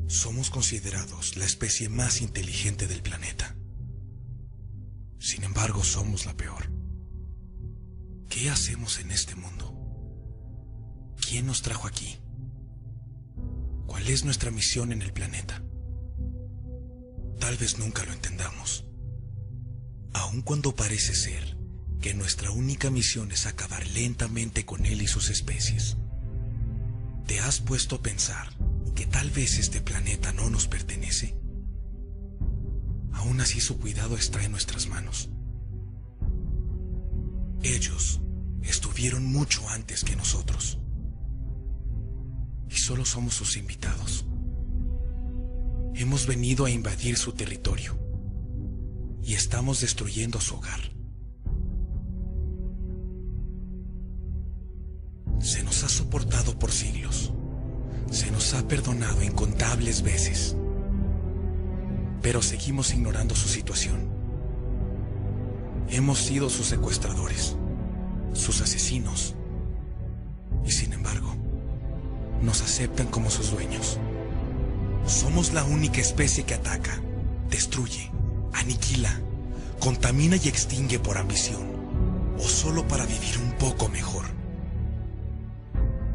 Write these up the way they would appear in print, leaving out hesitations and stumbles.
Somos considerados la especie más inteligente del planeta. Sin embargo, somos la peor. ¿Qué hacemos en este mundo? ¿Quién nos trajo aquí? ¿Cuál es nuestra misión en el planeta? Tal vez nunca lo entendamos. Aun cuando parece ser que nuestra única misión es acabar lentamente con él y sus especies. ¿Te has puesto a pensar que tal vez este planeta no nos pertenece? Aún así su cuidado está en nuestras manos. Ellos estuvieron mucho antes que nosotros. Y solo somos sus invitados. Hemos venido a invadir su territorio. Y estamos destruyendo su hogar. Se nos ha soportado por siglos. Se nos ha perdonado incontables veces. Pero seguimos ignorando su situación. Hemos sido sus secuestradores, sus asesinos. Y sin embargo, nos aceptan como sus dueños. Somos la única especie que ataca, destruye, aniquila, contamina y extingue por ambición, o solo para vivir un poco mejor.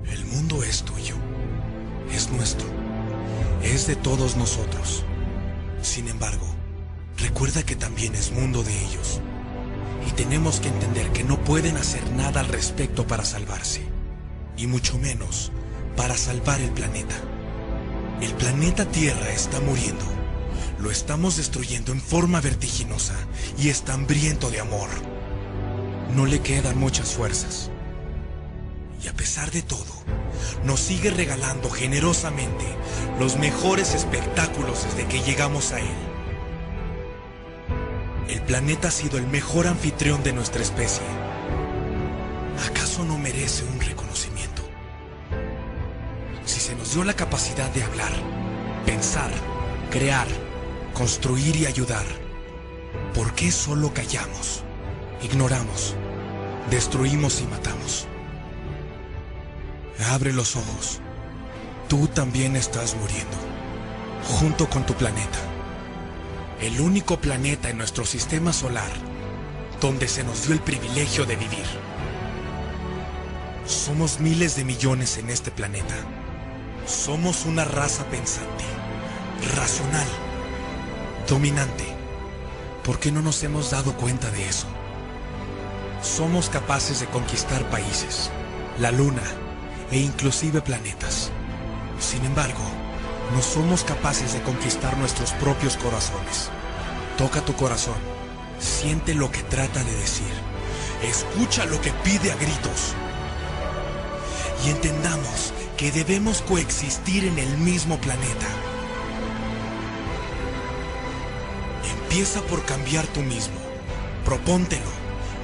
El mundo es tuyo, es nuestro, es de todos nosotros. Sin embargo, recuerda que también es mundo de ellos, y tenemos que entender que no pueden hacer nada al respecto para salvarse, y mucho menos para salvar el planeta. El planeta Tierra está muriendo. Lo estamos destruyendo en forma vertiginosa y está hambriento de amor. No le quedan muchas fuerzas. Y a pesar de todo, nos sigue regalando generosamente los mejores espectáculos desde que llegamos a él. El planeta ha sido el mejor anfitrión de nuestra especie. ¿Acaso no merece un reconocimiento? Si se nos dio la capacidad de hablar, pensar, crear, construir y ayudar, ¿por qué solo callamos, ignoramos, destruimos y matamos? Abre los ojos. Tú también estás muriendo, junto con tu planeta. El único planeta en nuestro sistema solar donde se nos dio el privilegio de vivir. Somos miles de millones en este planeta. Somos una raza pensante, racional, dominante. ¿Por qué no nos hemos dado cuenta de eso? Somos capaces de conquistar países, la luna e inclusive planetas. Sin embargo, no somos capaces de conquistar nuestros propios corazones. Toca tu corazón, siente lo que trata de decir, escucha lo que pide a gritos. Y entendamos que debemos coexistir en el mismo planeta. Empieza por cambiar tú mismo. Propóntelo.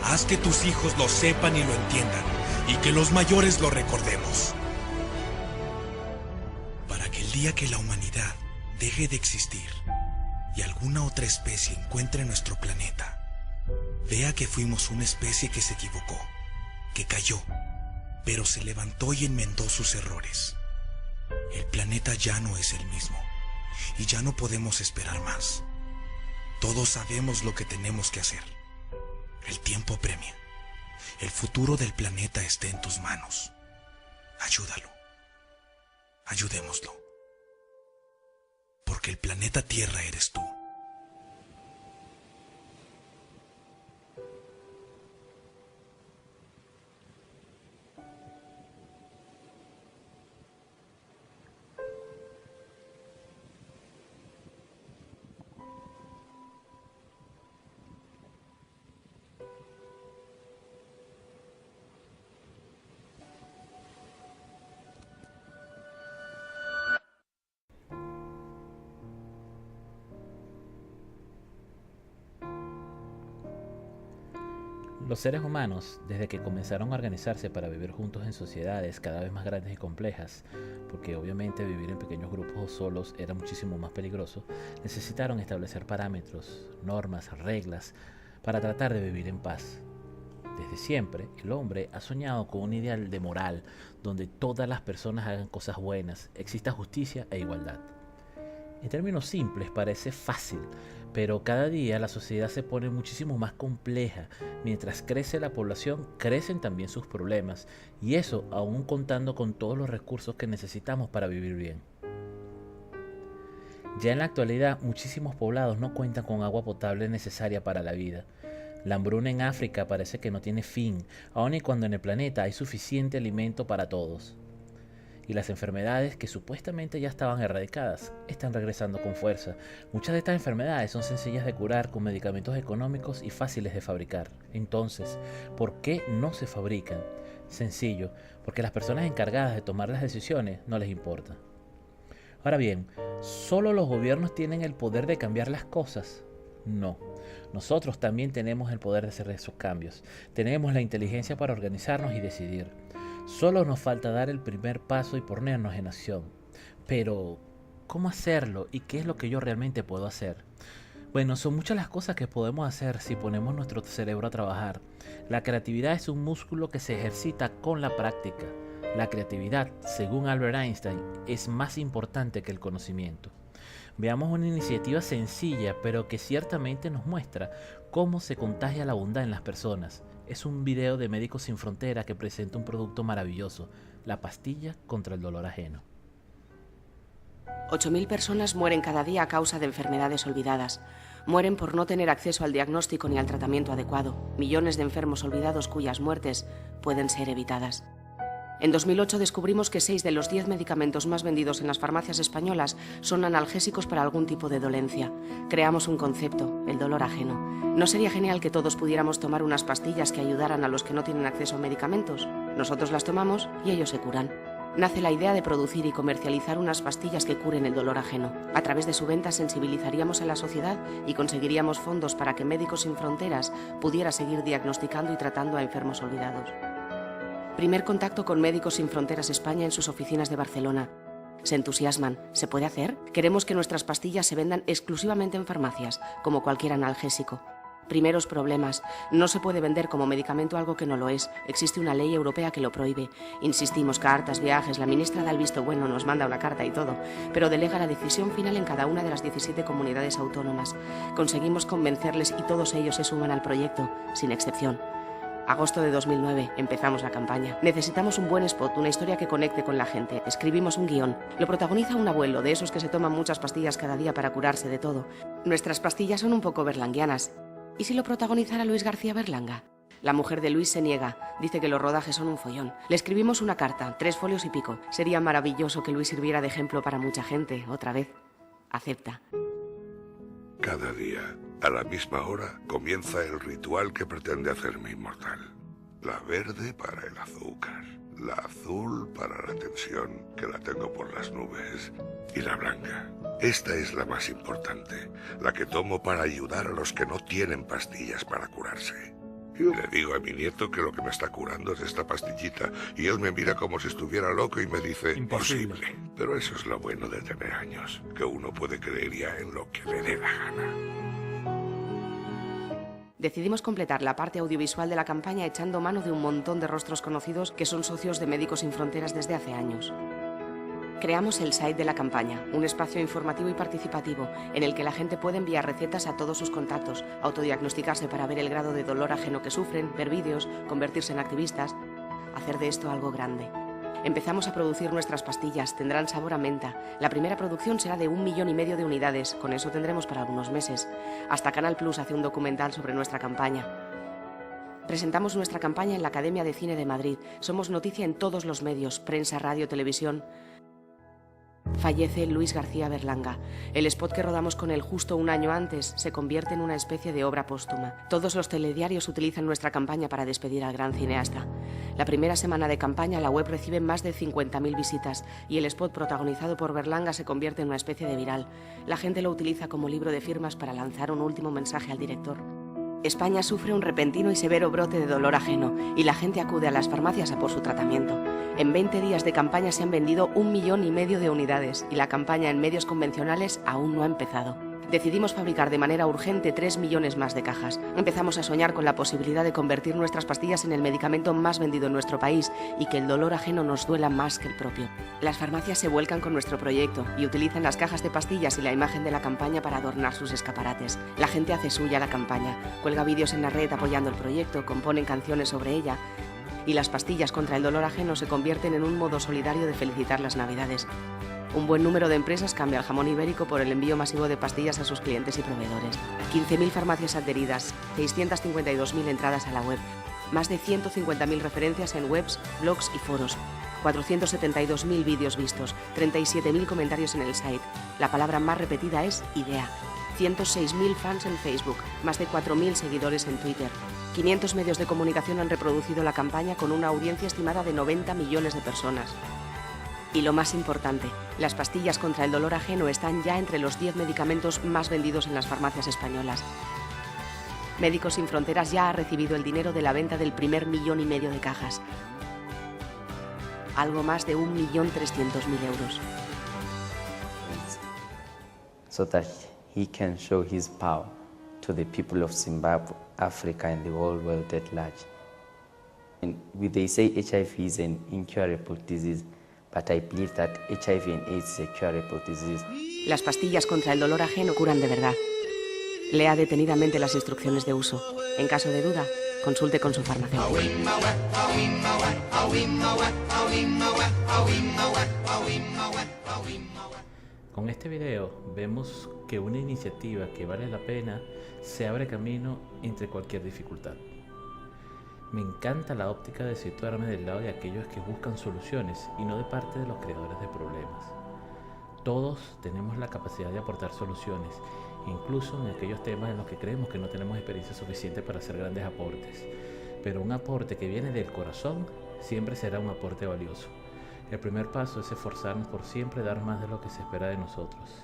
Haz que tus hijos lo sepan y lo entiendan, y que los mayores lo recordemos. Para que el día que la humanidad deje de existir y alguna otra especie encuentre nuestro planeta, vea que fuimos una especie que se equivocó, que cayó, pero se levantó y enmendó sus errores. El planeta ya no es el mismo, y ya no podemos esperar más. Todos sabemos lo que tenemos que hacer. El tiempo premia. El futuro del planeta está en tus manos. Ayúdalo. Ayudémoslo. Porque el planeta Tierra eres tú. Los seres humanos, desde que comenzaron a organizarse para vivir juntos en sociedades cada vez más grandes y complejas, porque obviamente vivir en pequeños grupos o solos era muchísimo más peligroso, necesitaron establecer parámetros, normas, reglas, para tratar de vivir en paz. Desde siempre, el hombre ha soñado con un ideal de moral donde todas las personas hagan cosas buenas, exista justicia e igualdad. En términos simples parece fácil, pero cada día la sociedad se pone muchísimo más compleja. Mientras crece la población, crecen también sus problemas, y eso aún contando con todos los recursos que necesitamos para vivir bien. Ya en la actualidad, muchísimos poblados no cuentan con agua potable necesaria para la vida. La hambruna en África parece que no tiene fin, aun y cuando en el planeta hay suficiente alimento para todos. Y las enfermedades que supuestamente ya estaban erradicadas están regresando con fuerza. Muchas de estas enfermedades son sencillas de curar con medicamentos económicos y fáciles de fabricar. Entonces, ¿por qué no se fabrican? Sencillo, porque las personas encargadas de tomar las decisiones no les importa. Ahora bien, ¿solo los gobiernos tienen el poder de cambiar las cosas? No. Nosotros también tenemos el poder de hacer esos cambios. Tenemos la inteligencia para organizarnos y decidir. Solo nos falta dar el primer paso y ponernos en acción. Pero, ¿cómo hacerlo? ¿Y qué es lo que yo realmente puedo hacer? Bueno, son muchas las cosas que podemos hacer si ponemos nuestro cerebro a trabajar. La creatividad es un músculo que se ejercita con la práctica. La creatividad, según Albert Einstein, es más importante que el conocimiento. Veamos una iniciativa sencilla, pero que ciertamente nos muestra cómo se contagia la bondad en las personas. Es un video de Médicos Sin Fronteras que presenta un producto maravilloso, la pastilla contra el dolor ajeno. 8.000 personas mueren cada día a causa de enfermedades olvidadas. Mueren por no tener acceso al diagnóstico ni al tratamiento adecuado. Millones de enfermos olvidados cuyas muertes pueden ser evitadas. En 2008 descubrimos que 6 de los 10 medicamentos más vendidos en las farmacias españolas son analgésicos para algún tipo de dolencia. Creamos un concepto, el dolor ajeno. ¿No sería genial que todos pudiéramos tomar unas pastillas que ayudaran a los que no tienen acceso a medicamentos? Nosotros las tomamos y ellos se curan. Nace la idea de producir y comercializar unas pastillas que curen el dolor ajeno. A través de su venta sensibilizaríamos a la sociedad y conseguiríamos fondos para que Médicos Sin Fronteras pudiera seguir diagnosticando y tratando a enfermos olvidados. Primer contacto con Médicos Sin Fronteras España en sus oficinas de Barcelona. Se entusiasman. ¿Se puede hacer? Queremos que nuestras pastillas se vendan exclusivamente en farmacias, como cualquier analgésico. Primeros problemas. No se puede vender como medicamento algo que no lo es. Existe una ley europea que lo prohíbe. Insistimos, cartas, viajes, la ministra da el visto bueno, nos manda una carta y todo, pero delega la decisión final en cada una de las 17 comunidades autónomas. Conseguimos convencerles y todos ellos se suman al proyecto, sin excepción. Agosto de 2009, empezamos la campaña. Necesitamos un buen spot, una historia que conecte con la gente. Escribimos un guión. Lo protagoniza un abuelo, de esos que se toman muchas pastillas cada día para curarse de todo. Nuestras pastillas son un poco berlanguianas. ¿Y si lo protagonizara Luis García Berlanga? La mujer de Luis se niega, dice que los rodajes son un follón. Le escribimos una carta, 3 folios y pico. Sería maravilloso que Luis sirviera de ejemplo para mucha gente, otra vez. Acepta. Cada día, a la misma hora, comienza el ritual que pretende hacerme inmortal. La verde para el azúcar, la azul para la tensión, que la tengo por las nubes, y la blanca. Esta es la más importante, la que tomo para ayudar a los que no tienen pastillas para curarse. Le digo a mi nieto que lo que me está curando es esta pastillita, y él me mira como si estuviera loco y me dice, imposible. Pero eso es lo bueno de tener años, que uno puede creer ya en lo que le dé la gana. Decidimos completar la parte audiovisual de la campaña echando mano de un montón de rostros conocidos que son socios de Médicos Sin Fronteras desde hace años. Creamos el site de la campaña, un espacio informativo y participativo en el que la gente puede enviar recetas a todos sus contactos, autodiagnosticarse para ver el grado de dolor ajeno que sufren, ver vídeos, convertirse en activistas, hacer de esto algo grande. Empezamos a producir nuestras pastillas, tendrán sabor a menta. La primera producción será de 1,5 millones de unidades, con eso tendremos para algunos meses. Hasta Canal Plus hace un documental sobre nuestra campaña. Presentamos nuestra campaña en la Academia de Cine de Madrid. Somos noticia en todos los medios, prensa, radio, televisión. Fallece Luis García Berlanga. El spot que rodamos con él justo un año antes se convierte en una especie de obra póstuma. Todos los telediarios utilizan nuestra campaña para despedir al gran cineasta. La primera semana de campaña la web recibe más de 50.000 visitas y el spot protagonizado por Berlanga se convierte en una especie de viral. La gente lo utiliza como libro de firmas para lanzar un último mensaje al director. España sufre un repentino y severo brote de dolor ajeno y la gente acude a las farmacias a por su tratamiento. En 20 días de campaña se han vendido 1,5 millones de unidades y la campaña en medios convencionales aún no ha empezado. Decidimos fabricar de manera urgente 3 millones más de cajas. Empezamos a soñar con la posibilidad de convertir nuestras pastillas en el medicamento más vendido en nuestro país y que el dolor ajeno nos duela más que el propio. Las farmacias se vuelcan con nuestro proyecto y utilizan las cajas de pastillas y la imagen de la campaña para adornar sus escaparates. La gente hace suya la campaña, cuelga vídeos en la red apoyando el proyecto, componen canciones sobre ella y las pastillas contra el dolor ajeno se convierten en un modo solidario de felicitar las Navidades. Un buen número de empresas cambia el jamón ibérico por el envío masivo de pastillas a sus clientes y proveedores. 15.000 farmacias adheridas, 652.000 entradas a la web, más de 150.000 referencias en webs, blogs y foros, 472.000 vídeos vistos, 37.000 comentarios en el site. La palabra más repetida es idea. 106.000 fans en Facebook, más de 4.000 seguidores en Twitter. 500 medios de comunicación han reproducido la campaña con una audiencia estimada de 90 millones de personas. Y lo más importante, las pastillas contra el dolor ajeno están ya entre los 10 medicamentos más vendidos en las farmacias españolas. Médicos Sin Fronteras ya ha recibido el dinero de la venta del primer 1,5 millones de cajas. Algo más de 1.300.000 euros. So that he can show his power to the people of Zimbabwe, Africa and the whole world at large. And they say HIV is an incurable disease. But I believe that HIV and AIDS is a curable disease. Las pastillas contra el dolor ajeno curan de verdad. Lea detenidamente las instrucciones de uso. En caso de duda, consulte con su farmacéutico. Con este video vemos que una iniciativa que vale la pena se abre camino entre cualquier dificultad. Me encanta la óptica de situarme del lado de aquellos que buscan soluciones y no de parte de los creadores de problemas. Todos tenemos la capacidad de aportar soluciones, incluso en aquellos temas en los que creemos que no tenemos experiencia suficiente para hacer grandes aportes. Pero un aporte que viene del corazón siempre será un aporte valioso. El primer paso es esforzarnos por siempre dar más de lo que se espera de nosotros.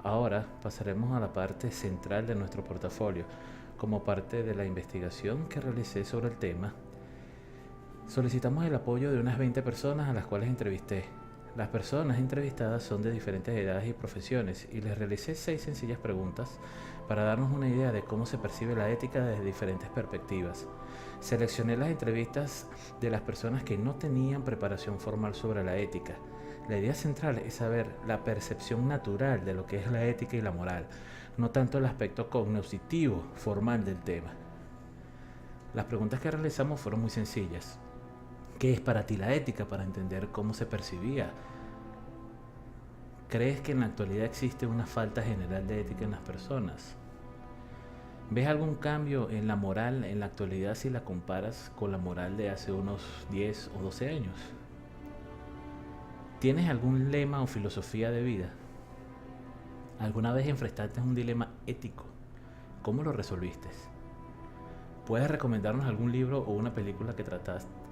Ahora pasaremos a la parte central de nuestro portafolio. Como parte de la investigación que realicé sobre el tema, solicitamos el apoyo de unas 20 personas a las cuales entrevisté. Las personas entrevistadas son de diferentes edades y profesiones y les realicé 6 sencillas preguntas para darnos una idea de cómo se percibe la ética desde diferentes perspectivas. Seleccioné las entrevistas de las personas que no tenían preparación formal sobre la ética. La idea central es saber la percepción natural de lo que es la ética y la moral, no tanto el aspecto cognitivo formal del tema. Las preguntas que realizamos fueron muy sencillas. ¿Qué es para ti la ética? Para entender cómo se percibía. ¿Crees que en la actualidad existe una falta general de ética en las personas? ¿Ves algún cambio en la moral en la actualidad si la comparas con la moral de hace unos 10 o 12 años? ¿Tienes algún lema o filosofía de vida? ¿Alguna vez enfrentaste un dilema ético? ¿Cómo lo resolviste? ¿Puedes recomendarnos algún libro o una película que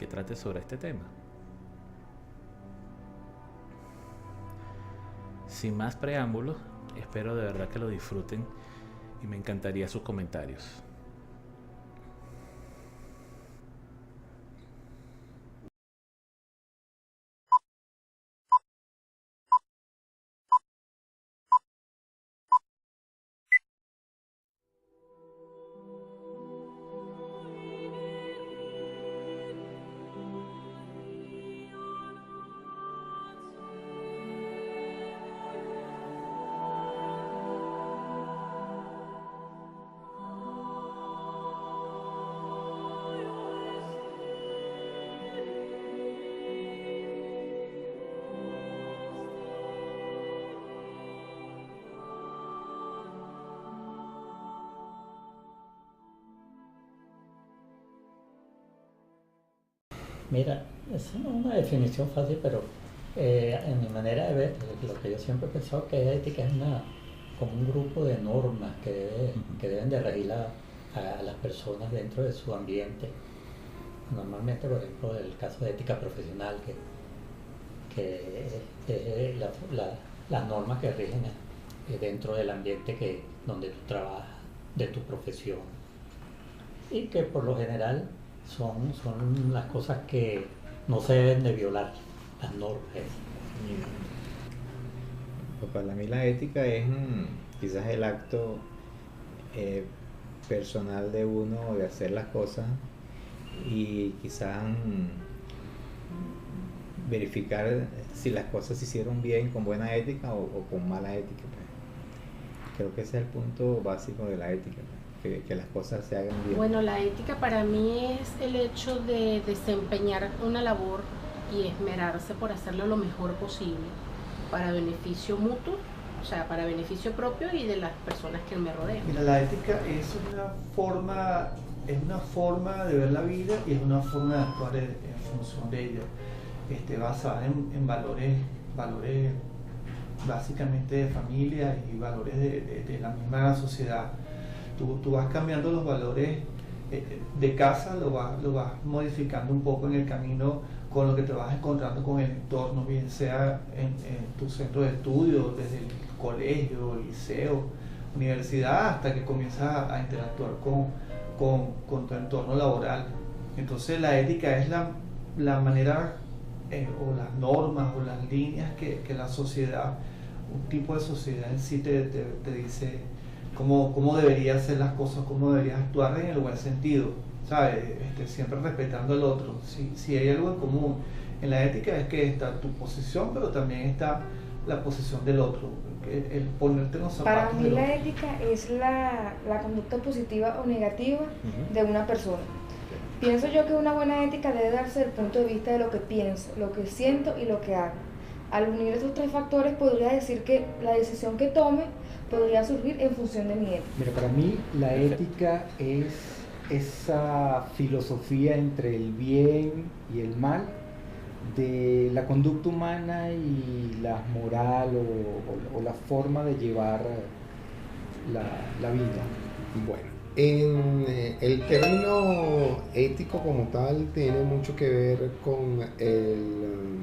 trate sobre este tema? Sin más preámbulos, espero de verdad que lo disfruten y me encantaría sus comentarios. Mira, es una definición fácil, pero en mi manera de ver, lo que yo siempre he pensado que ética es como un grupo de normas que deben de regir a las personas dentro de su ambiente. Normalmente, por ejemplo, el caso de ética profesional, que es las normas que rigen dentro del ambiente donde tú trabajas, de tu profesión, y que por lo general son las cosas que no se deben de violar, las normas. para mí la ética es quizás el acto personal de uno de hacer las cosas y quizás verificar si las cosas se hicieron bien con buena ética o con mala ética. Pues. Creo que ese es el punto básico de la ética, pues, que las cosas se hagan bien. Bueno, la ética para mí es el hecho de desempeñar una labor y esmerarse por hacerlo lo mejor posible para beneficio mutuo, o sea, para beneficio propio y de las personas que me rodean. Mira, la ética es una forma de ver la vida y es una forma de actuar en función de ella, basada en valores básicamente de familia y valores de la misma sociedad. Tú vas cambiando los valores de casa, lo vas modificando un poco en el camino con lo que te vas encontrando con el entorno, bien sea en tu centro de estudio, desde el colegio, liceo, universidad, hasta que comienzas a interactuar con tu entorno laboral. Entonces la ética es la manera o las normas o las líneas que la sociedad, un tipo de sociedad en sí te dice cómo deberías hacer las cosas, cómo deberías actuar en el buen sentido, ¿sabes? Siempre respetando al otro. Si hay algo en común en la ética es que está tu posición, pero también está la posición del otro, el ponerte en los zapatos. Para mí la ética es la conducta positiva o negativa de una persona. Pienso yo que una buena ética debe darse desde el punto de vista de lo que pienso, lo que siento y lo que hago. Al unir esos tres factores podría decir que la decisión que tome podría surgir en función de mi ética. Mira, para mí la ética es esa filosofía entre el bien y el mal de la conducta humana y la moral o la forma de llevar la vida. Bueno, el término ético como tal tiene mucho que ver con el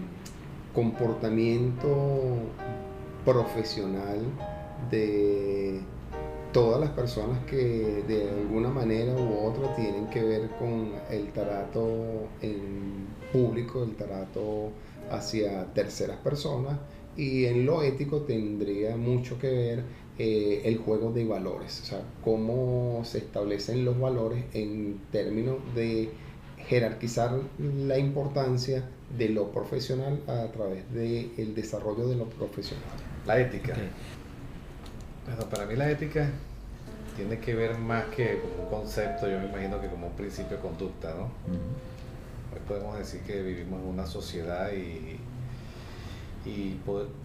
comportamiento profesional de todas las personas que de alguna manera u otra tienen que ver con el trato en público, el trato hacia terceras personas, y en lo ético tendría mucho que ver el juego de valores, o sea, cómo se establecen los valores en términos de jerarquizar la importancia de lo profesional a través del desarrollo de lo profesional. La ética. Bueno, para mí la ética tiene que ver más que como un concepto, yo me imagino que como un principio de conducta, ¿no? Hoy podemos decir que vivimos en una sociedad y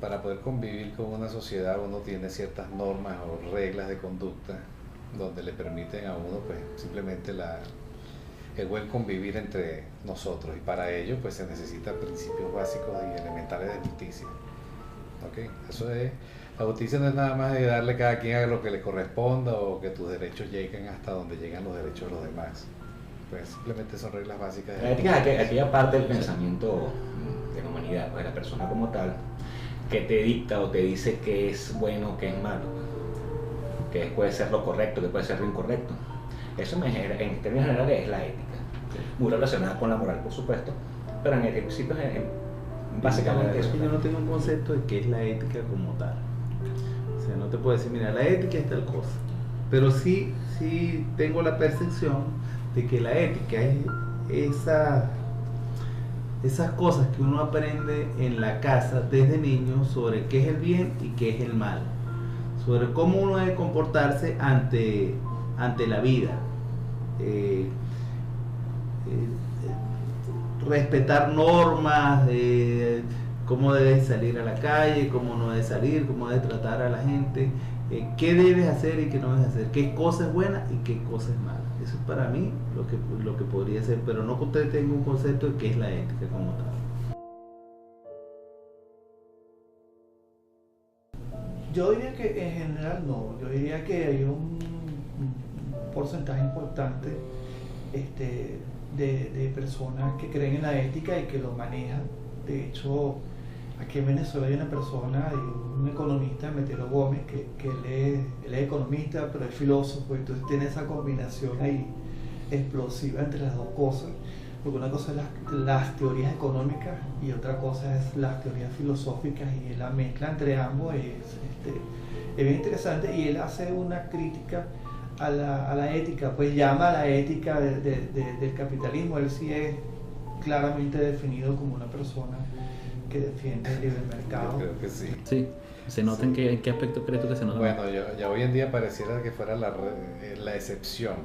para poder convivir con una sociedad uno tiene ciertas normas o reglas de conducta donde le permiten a uno pues simplemente el buen convivir entre nosotros, y para ello pues se necesitan principios básicos y elementales de justicia. ¿Okay? Eso es, la justicia no es nada más de darle a cada quien a lo que le corresponda o que tus derechos lleguen hasta donde llegan los derechos de los demás. Pues simplemente son reglas básicas. La ética es aquella parte del pensamiento de la humanidad, pues, de la persona como tal, que te dicta o te dice qué es bueno, qué es malo, qué puede ser lo correcto, qué puede ser lo incorrecto. Eso en términos generales es la ética, muy relacionada con la moral, por supuesto, pero en el principio básicamente eso. Yo no tengo un concepto de qué es la ética como tal. O sea, no te puedo decir, mira, la ética es tal cosa, pero sí tengo la percepción de que la ética es esas cosas que uno aprende en la casa desde niño sobre qué es el bien y qué es el mal, sobre cómo uno debe comportarse ante la vida, respetar normas, cómo debes salir a la calle, cómo no debes salir, cómo debes tratar a la gente, qué debes hacer y qué no debes hacer, qué cosa es buena y qué cosa es mala. Eso es para mí lo que podría ser, pero no que usted tenga un concepto de qué es la ética como tal. Yo diría que en general no, yo diría que hay un porcentaje importante de personas que creen en la ética y que lo manejan. De hecho, aquí en Venezuela hay una persona, un economista, Metelo Gómez, que él es economista, pero es filósofo, entonces tiene esa combinación ahí explosiva entre las dos cosas. porque una cosa es las teorías económicas y otra cosa es las teorías filosóficas, y la mezcla entre ambos es bien interesante, y él hace una crítica a la ética, pues llama a la ética del capitalismo. Él sí es claramente definido como una persona que defiende el libre mercado. Yo creo que sí. Sí. ¿Se nota en qué aspecto crees tú que se nota? Bueno, ya hoy en día pareciera que fuera la excepción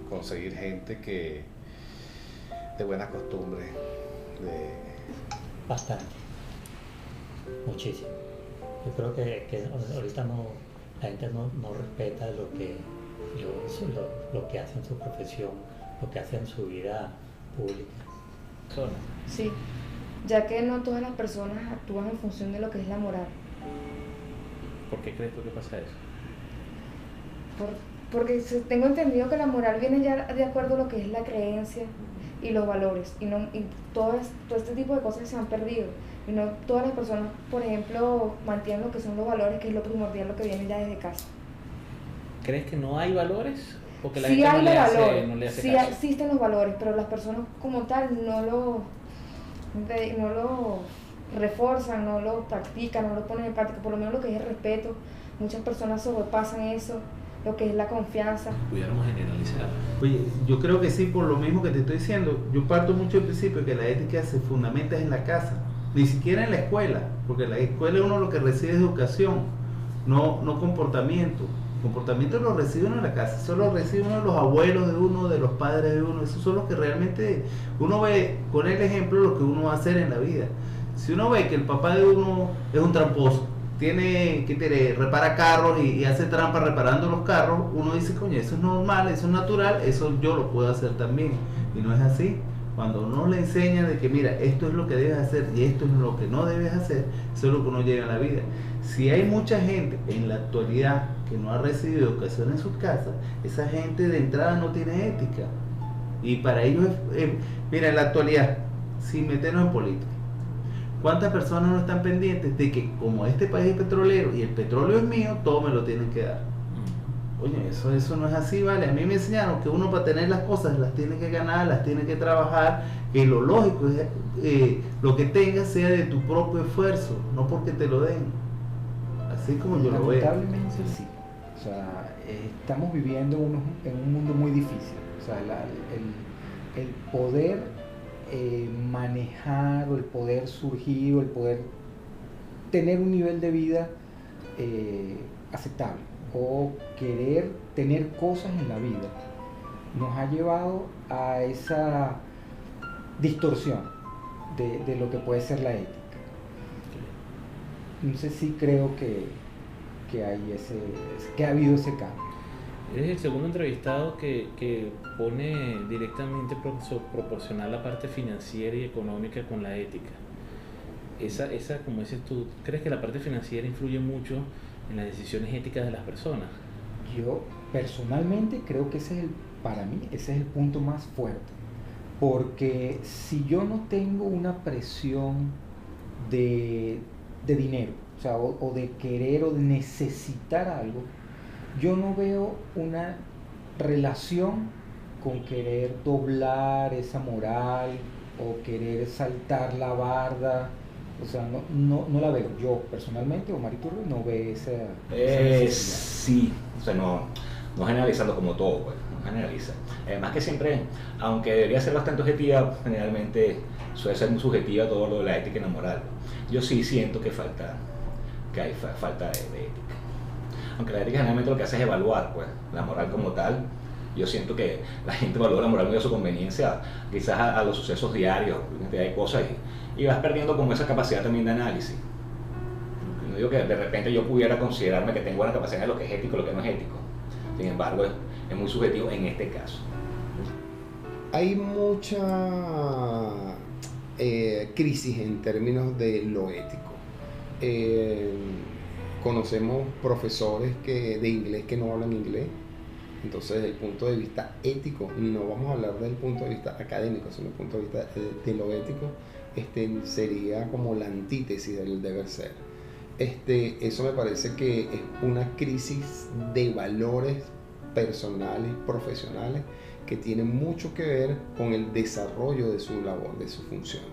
conseguir gente que de buenas costumbres. Bastante. Muchísimo. Yo creo que ahorita la gente no respeta lo que hace en su profesión, lo que hace en su vida pública. Sí, ya que no todas las personas actúan en función de lo que es la moral. ¿Por qué crees tú que pasa eso? Porque tengo entendido que la moral viene ya de acuerdo a lo que es la creencia y los valores, y todo este tipo de cosas se han perdido, y no todas las personas, por ejemplo, mantienen lo que son los valores, que es lo primordial, lo que viene ya desde casa. ¿Crees que no hay valores? Porque la Sí gente hay valores, no le hace sí caso. existen los valores, pero las personas como tal no lo refuerzan, no lo practican, no lo ponen en práctica. Por lo menos lo que es el respeto, muchas personas sobrepasan eso, lo que es la confianza. Pudiéramos generalizar. Oye, yo creo que sí, por lo mismo que te estoy diciendo. Yo parto mucho del principio que la ética se fundamenta en la casa, ni siquiera en la escuela, porque en la escuela uno lo que recibe es educación, no comportamiento. Comportamiento lo recibe uno en la casa, eso lo recibe uno de los abuelos de uno, de los padres de uno. Esos son los que realmente uno ve con el ejemplo lo que uno va a hacer en la vida. Si uno ve que el papá de uno es un tramposo, repara carros y hace trampa reparando los carros, uno dice, coño, eso es normal, eso es natural, eso yo lo puedo hacer también. Y no es así. Cuando uno le enseña de que mira, esto es lo que debes hacer y esto es lo que no debes hacer, eso es lo que uno llega a la vida. Si hay mucha gente en la actualidad que no ha recibido educación en sus casas, esa gente de entrada no tiene ética. Y para ellos mira, en la actualidad, sin meternos en política, ¿cuántas personas no están pendientes de que como este país es petrolero y el petróleo es mío, todo me lo tienen que dar? Oye, eso no es así, ¿vale? A mí me enseñaron que uno para tener las cosas las tiene que ganar, las tiene que trabajar, que lo lógico es lo que tengas sea de tu propio esfuerzo, no porque te lo den. Así como yo lo veo. Lamentablemente sí. O sea, estamos viviendo en un mundo muy difícil. O sea, el poder manejar, o el poder surgir, o el poder tener un nivel de vida aceptable, o querer tener cosas en la vida, nos ha llevado a esa distorsión de lo que puede ser la ética. Entonces sí creo que ha habido ese cambio. Eres el segundo entrevistado que pone directamente proporcional la parte financiera y económica con la ética. Esa, como dices tú, ¿crees que la parte financiera influye mucho en las decisiones éticas de las personas? Yo personalmente creo que para mí ese es el punto más fuerte, porque si yo no tengo una presión de dinero, o sea, o de querer o de necesitar algo, yo no veo una relación con querer doblar esa moral o querer saltar la barda. O sea, no la veo. Yo personalmente, Omar Iturbe, no ve esa necesidad. Sí, o sea, no generalizando como todo, pues, no generaliza. Además que siempre, aunque debería ser bastante objetiva, generalmente suele ser muy subjetiva todo lo de la ética y la moral. Yo sí siento que hay falta de ética. Aunque la ética generalmente lo que hace es evaluar, pues, la moral como tal. Yo siento que la gente valora la moral muy a su conveniencia, quizás a los sucesos diarios, hay cosas y vas perdiendo como esa capacidad también de análisis. No digo que de repente yo pudiera considerarme que tengo buena capacidad de lo que es ético y lo que no es ético. Sin embargo, es muy subjetivo en este caso. Hay mucha crisis en términos de lo ético. Conocemos profesores de inglés que no hablan inglés. Entonces, desde el punto de vista ético, no vamos a hablar del punto de vista académico, sino desde el punto de vista de lo ético, sería como la antítesis del deber ser. Eso me parece que es una crisis de valores personales, profesionales, que tiene mucho que ver con el desarrollo de su labor, de sus funciones.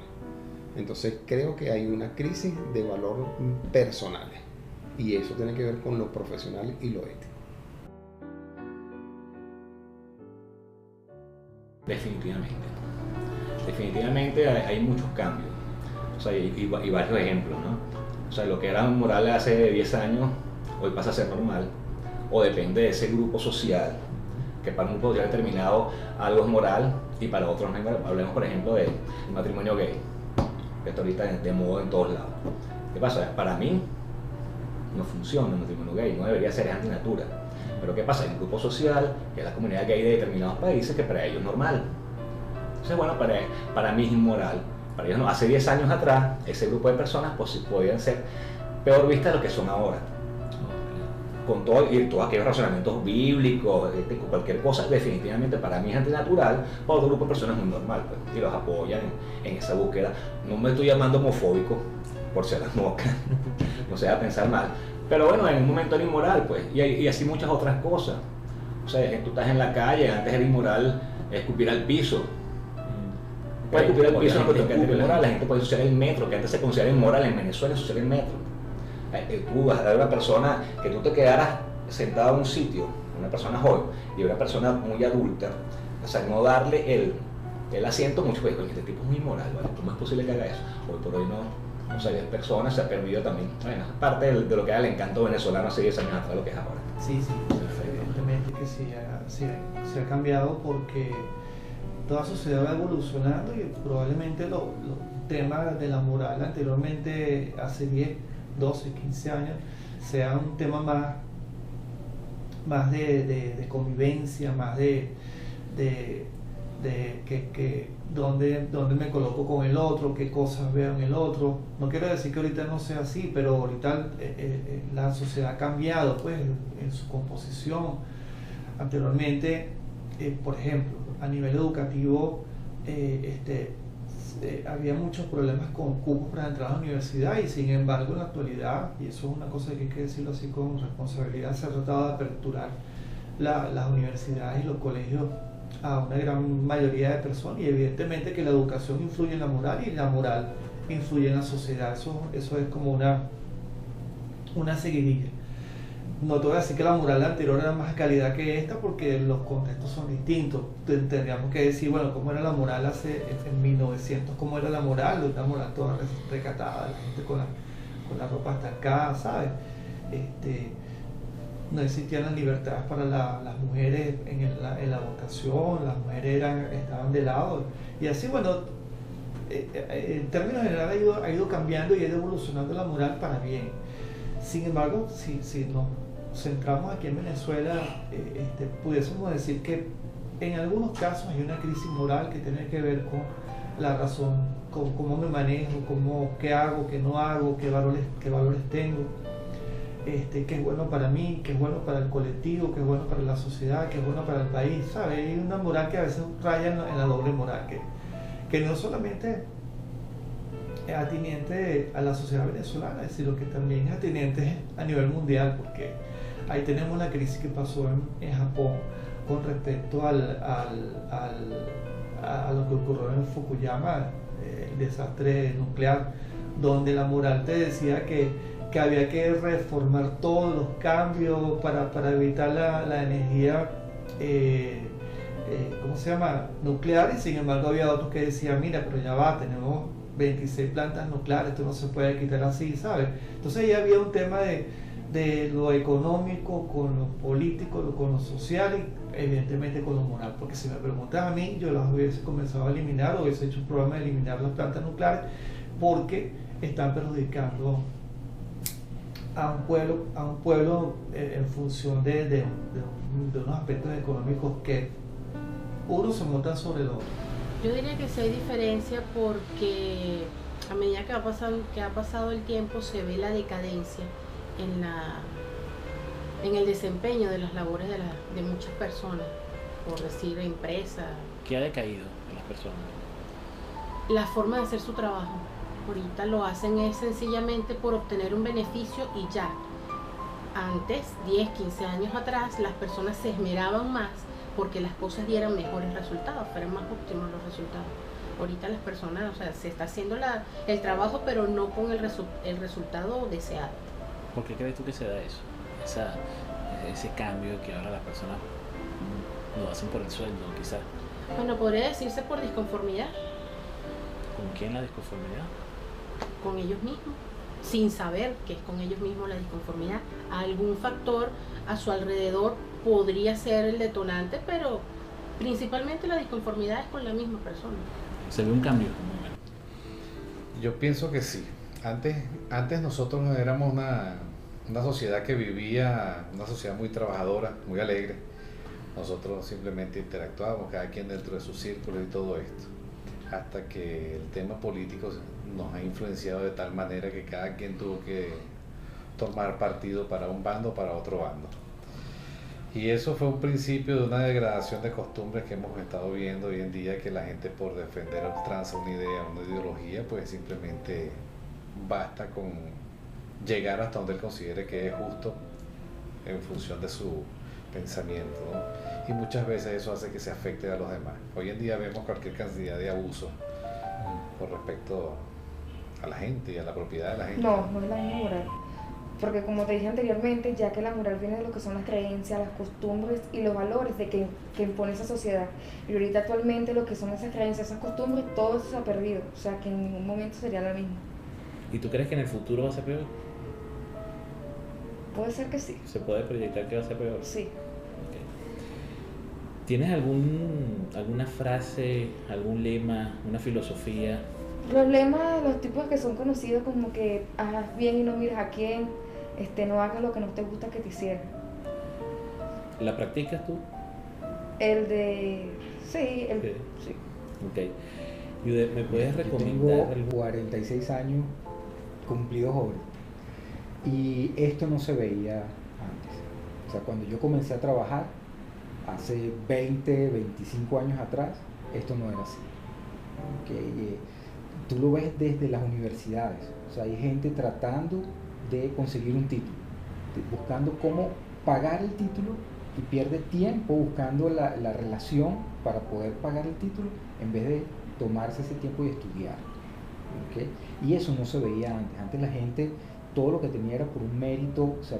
Entonces creo que hay una crisis de valor personales y eso tiene que ver con lo profesional y lo ético. Definitivamente hay muchos cambios, o sea, y varios ejemplos, ¿no? O sea, lo que era moral hace 10 años, hoy pasa a ser normal, o depende de ese grupo social, que para un grupo social determinado algo es moral y para otros no es moral. Hablemos, por ejemplo, del matrimonio gay, que está ahorita de moda en todos lados. ¿Qué pasa? Para mí no funciona el matrimonio gay, no debería ser, es antinatura. Pero ¿qué pasa? Hay un grupo social, que es la comunidad gay de determinados países, que para ellos es normal. Entonces, bueno, para mí es inmoral. Para ellos no. Hace 10 años atrás, ese grupo de personas pues, podían ser peor vistas de lo que son ahora. Con todos aquellos razonamientos bíblicos, cualquier cosa, definitivamente para mí es antinatural, para otro grupo de personas es muy normal, pues, y los apoyan en esa búsqueda. No me estoy llamando homofóbico, por ser las moscas, no se va a pensar mal, pero bueno, en un momento era inmoral, pues, y así muchas otras cosas. O sea, tú estás en la calle, antes era inmoral escupir al piso. Puede escupir al piso, no porque antes era inmoral, la gente puede ensuciar el metro, que antes se considera inmoral en Venezuela ensuciar el metro. Tú vas a dar a una persona que tú te quedaras sentado en un sitio, una persona joven, y una persona muy adulta, o sea, no darle el asiento mucho, pues, este tipo es muy inmoral, ¿vale? ¿Cómo es posible que haga eso? Hoy por hoy no, o sea, 10 personas se ha perdido también, bueno, parte de lo que era el encanto venezolano hace 10 años atrás, lo que es ahora. Sí, evidentemente que sí se ha cambiado porque toda sociedad va evolucionando y probablemente los temas de la moral anteriormente, hace 10, 12, 15 años, sea un tema más de convivencia, más de que dónde me coloco con el otro, qué cosas veo en el otro. No quiero decir que ahorita no sea así, pero ahorita la sociedad ha cambiado pues en su composición. Anteriormente, por ejemplo, a nivel educativo, había muchos problemas con cupos para entrar a la universidad y sin embargo en la actualidad, y eso es una cosa que hay que decirlo así con responsabilidad, se ha tratado de aperturar las universidades y los colegios a una gran mayoría de personas, y evidentemente que la educación influye en la moral y la moral influye en la sociedad. Eso es como una seguidilla. No te voy a decir que la moral anterior era más calidad que esta porque los contextos son distintos. Tendríamos que decir, bueno, cómo era la moral en 1900, cómo era la moral toda recatada, la gente con la ropa hasta acá, ¿sabes? No existían las libertades para las mujeres en la votación, las mujeres estaban de lado, y así, bueno, en términos generales ha ido cambiando y ha ido evolucionando la moral para bien. Sin embargo, si nos centramos aquí en Venezuela, pudiésemos decir que en algunos casos hay una crisis moral que tiene que ver con la razón, con cómo me manejo, qué hago, qué no hago, qué valores tengo, qué es bueno para mí, qué es bueno para el colectivo, qué es bueno para la sociedad, qué es bueno para el país, ¿sabes? Hay una moral que a veces raya en la doble moral, que no solamente es ateniente a la sociedad venezolana, sino que también es ateniente a nivel mundial, porque ahí tenemos la crisis que pasó en Japón con respecto a lo que ocurrió en Fukuyama, el desastre nuclear, donde la moral te decía que había que reformar todos los cambios para evitar la energía nuclear, y sin embargo había otros que decían, mira, pero ya va, tenemos 26 plantas nucleares, esto no se puede quitar así, ¿sabes? Entonces ya había un tema de lo económico con lo político, con lo social y evidentemente con lo moral, porque si me preguntas a mí, yo las hubiese comenzado a eliminar, o hubiese hecho un programa de eliminar las plantas nucleares, porque están perjudicando a un pueblo en función de unos aspectos económicos que uno se monta sobre el otro. Yo diría que sí hay diferencia porque a medida que ha pasado el tiempo se ve la decadencia en el desempeño de las labores de muchas personas, por decir empresas. ¿Qué ha decaído en las personas? La forma de hacer su trabajo. Ahorita lo hacen es sencillamente por obtener un beneficio y ya. Antes, 10, 15 años atrás, las personas se esmeraban más porque las cosas dieran mejores resultados, fueran más óptimos los resultados. Ahorita las personas, o sea, se está haciendo el trabajo, pero no con el resultado deseado. ¿Por qué crees tú que se da eso? Ese cambio que ahora las personas lo hacen por el sueldo, quizás. Bueno, podría decirse por disconformidad. ¿Con quién la disconformidad? Con ellos mismos, sin saber que es con ellos mismos la disconformidad. Algún factor a su alrededor podría ser el detonante, pero principalmente la disconformidad es con la misma persona. ¿Se ve un cambio? Yo pienso que sí. Antes nosotros éramos una sociedad que vivía, una sociedad muy trabajadora, muy alegre. Nosotros simplemente interactuábamos, cada quien dentro de su círculo y todo esto. Hasta que el tema político nos ha influenciado de tal manera que cada quien tuvo que tomar partido para un bando o para otro bando. Y eso fue un principio de una degradación de costumbres que hemos estado viendo hoy en día, que la gente por defender a ultranza una idea, una ideología, pues simplemente basta con llegar hasta donde él considere que es justo en función de su pensamiento, ¿no? Y muchas veces eso hace que se afecte a los demás. Hoy en día vemos cualquier cantidad de abusos con respecto a la gente y a la propiedad de la gente. No es la misma moral. Porque como te dije anteriormente, ya que la moral viene de lo que son las creencias, las costumbres y los valores que impone esa sociedad. Y ahorita actualmente lo que son esas creencias, esas costumbres, todo eso se ha perdido. O sea que en ningún momento sería lo mismo. ¿Y tú crees que en el futuro va a ser peor? Puede ser que sí. ¿Se puede proyectar que va a ser peor? Sí. Okay. ¿Tienes alguna frase, algún lema, una filosofía? Los lemas, los tipos que son conocidos como que haz bien y no mires a quién, no hagas lo que no te gusta que te hicieran. ¿La practicas tú? El de... Sí, sí. Ok. ¿Me puedes recomendar? Tengo 46 años cumplidos hoy. Y esto no se veía antes. O sea, cuando yo comencé a trabajar, hace 20, 25 años atrás, esto no era así. Okay. Tú lo ves desde las universidades. O sea, hay gente tratando de conseguir un título, buscando cómo pagar el título, y pierde tiempo buscando la relación para poder pagar el título en vez de tomarse ese tiempo y estudiar. ¿Okay? Y eso no se veía antes. Antes la gente, todo lo que tenía era por un mérito, o sea,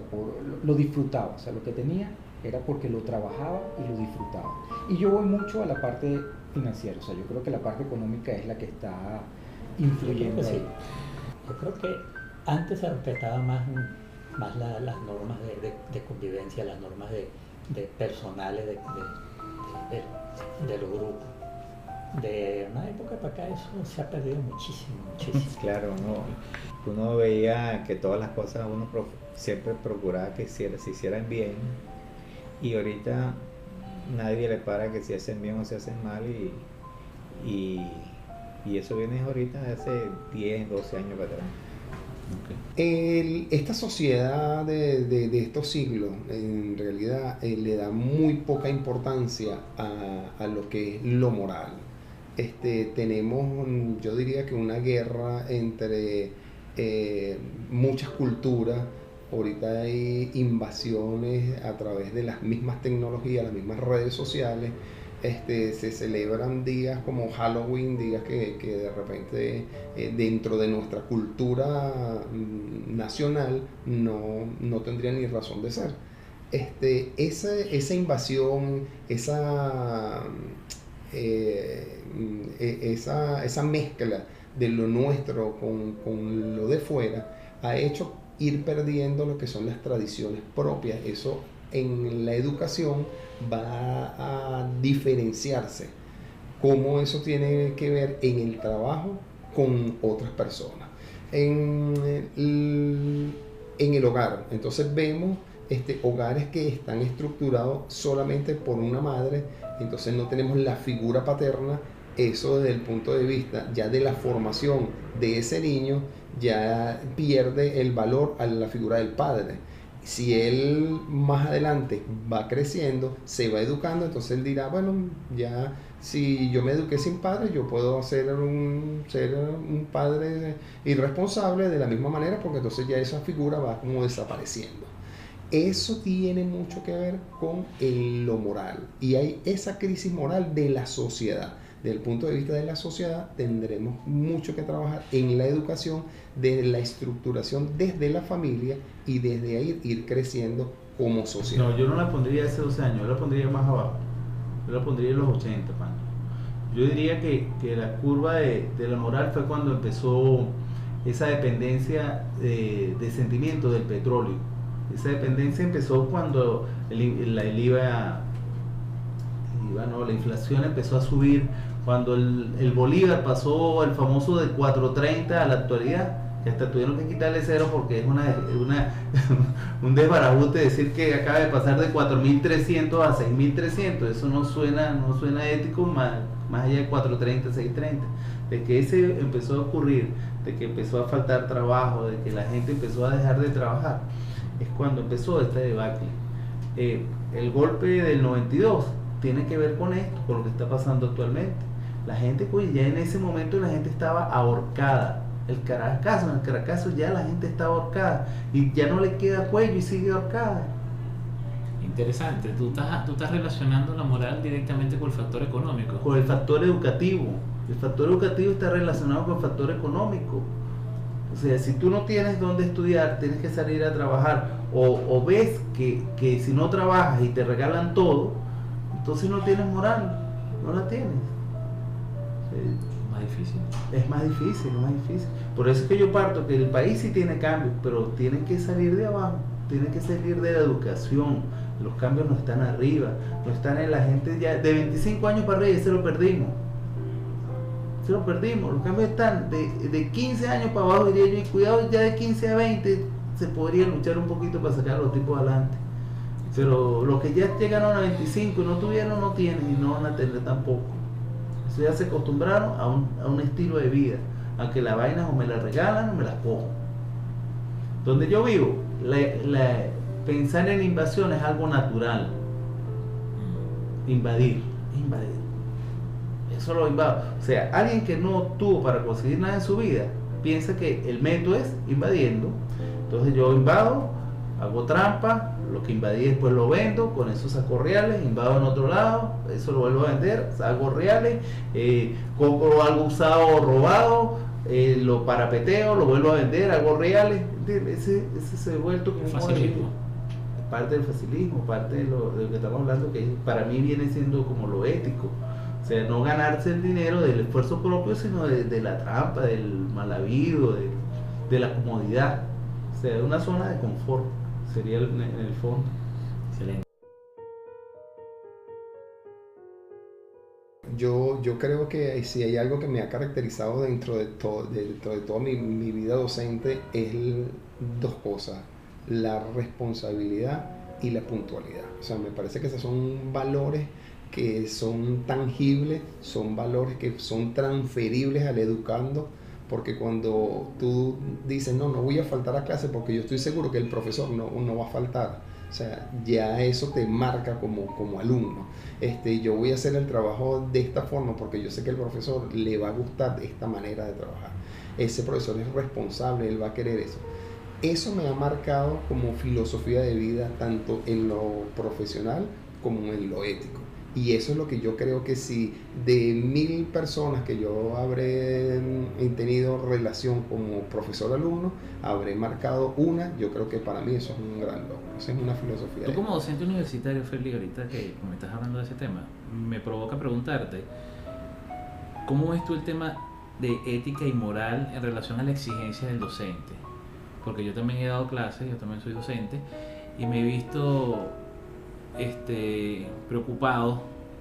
lo disfrutaba. O sea, lo que tenía era porque lo trabajaba y lo disfrutaba. Y yo voy mucho a la parte financiera. O sea, yo creo que la parte económica es la que está influyendo ahí. Sí. Yo creo que antes se respetaba más las normas de convivencia, las normas de personales de los grupos. De una época para acá eso se ha perdido muchísimo. Claro, uno veía que todas las cosas uno siempre procuraba que se hicieran bien, y ahorita nadie le para que si hacen bien o si hacen mal, y eso viene ahorita de hace 10, 12 años para atrás. Okay. Esta sociedad de estos siglos en realidad le da muy poca importancia a lo que es lo moral. Tenemos, yo diría que una guerra entre muchas culturas. Ahorita hay invasiones a través de las mismas tecnologías, las mismas redes sociales. Se celebran días como Halloween, días que de repente dentro de nuestra cultura nacional no tendría ni razón de ser. Esa invasión, esa mezcla de lo nuestro con lo de fuera ha hecho ir perdiendo lo que son las tradiciones propias. Eso en la educación va a diferenciarse, cómo eso tiene que ver en el trabajo con otras personas, en el hogar. Entonces vemos hogares que están estructurados solamente por una madre, entonces no tenemos la figura paterna. Eso desde el punto de vista ya de la formación de ese niño ya pierde el valor a la figura del padre. Si él más adelante va creciendo, se va educando, entonces él dirá, bueno, ya si yo me eduqué sin padre, yo puedo ser un padre irresponsable de la misma manera, porque entonces ya esa figura va como desapareciendo. Eso tiene mucho que ver con lo moral, y hay esa crisis moral de la sociedad. Desde el punto de vista de la sociedad tendremos mucho que trabajar en la educación, de la estructuración desde la familia, y desde ahí ir creciendo como sociedad. No, yo no la pondría hace 12 años, yo la pondría más abajo, yo la pondría en los 80, Pancho. Yo diría que la curva de la moral fue cuando empezó esa dependencia de sentimiento del petróleo. Esa dependencia empezó cuando la inflación empezó a subir, cuando el bolívar pasó el famoso de 4.30 a la actualidad, que hasta tuvieron que quitarle cero porque es un desbarajuste decir que acaba de pasar de 4.300 a 6.300. Eso no suena ético, más allá de 4.30, 6.30. De que ese empezó a ocurrir, de que empezó a faltar trabajo, de que la gente empezó a dejar de trabajar, es cuando empezó este debacle. El golpe del 92 tiene que ver con esto, con lo que está pasando actualmente. La gente, pues ya en ese momento la gente estaba ahorcada. En el Caracazo ya la gente está ahorcada y ya no le queda cuello y sigue ahorcada. Interesante, tú estás relacionando la moral directamente con el factor económico. Con el factor educativo. El factor educativo está relacionado con el factor económico. O sea, si tú no tienes dónde estudiar, tienes que salir a trabajar, o ves que si no trabajas y te regalan todo, entonces no tienes moral, no la tienes. Más difícil. Es más difícil. Por eso es que yo parto que el país sí tiene cambios, pero tiene que salir de abajo, tiene que salir de la educación. Los cambios no están arriba, no están en la gente ya de 25 años para arriba, y se lo perdimos. Los cambios están de 15 años para abajo, diría yo, y cuidado, ya de 15 a 20 se podría luchar un poquito para sacar a los tipos adelante. Pero los que ya llegaron a 25 y no tuvieron, no tienen y no van a tener tampoco. Eso ya se acostumbraron a un estilo de vida, a que las vainas o me las regalan o me las cojo. Donde yo vivo, pensar en invasión es algo natural. Invadir. Eso lo invado. O sea, alguien que no tuvo para conseguir nada en su vida, piensa que el método es invadiendo. Entonces yo invado, hago trampa, lo que invadí después lo vendo, con eso saco reales, invado en otro lado, eso lo vuelvo a vender, hago reales, compro algo usado o robado, lo parapeteo, lo vuelvo a vender, hago reales. Ese se ha vuelto como facilismo. Parte del facilismo, parte de lo que estamos hablando, que para mí viene siendo como lo ético. O sea, no ganarse el dinero del esfuerzo propio, sino de la trampa, del mal habido, de la comodidad. O sea, una zona de confort sería en el fondo. Excelente. Yo creo que si hay algo que me ha caracterizado dentro de toda mi vida docente es dos cosas: la responsabilidad y la puntualidad. O sea, me parece que esos son valores que son tangibles, son valores que son transferibles al educando, porque cuando tú dices no voy a faltar a clase porque yo estoy seguro que el profesor no va a faltar, o sea, ya eso te marca como alumno. Yo voy a hacer el trabajo de esta forma porque yo sé que el profesor le va a gustar esta manera de trabajar. Ese profesor es responsable, él va a querer eso. Eso me ha marcado como filosofía de vida, tanto en lo profesional como en lo ético. Y eso es lo que yo creo que si de 1000 personas que yo habré tenido relación como profesor-alumno, habré marcado una, yo creo que para mí eso es un gran logro. Esa es una filosofía. Tú como docente universitario, Félix, ahorita que me estás hablando de ese tema, me provoca preguntarte, ¿cómo ves tú el tema de ética y moral en relación a la exigencia del docente? Porque yo también he dado clases, yo también soy docente, y me he visto preocupado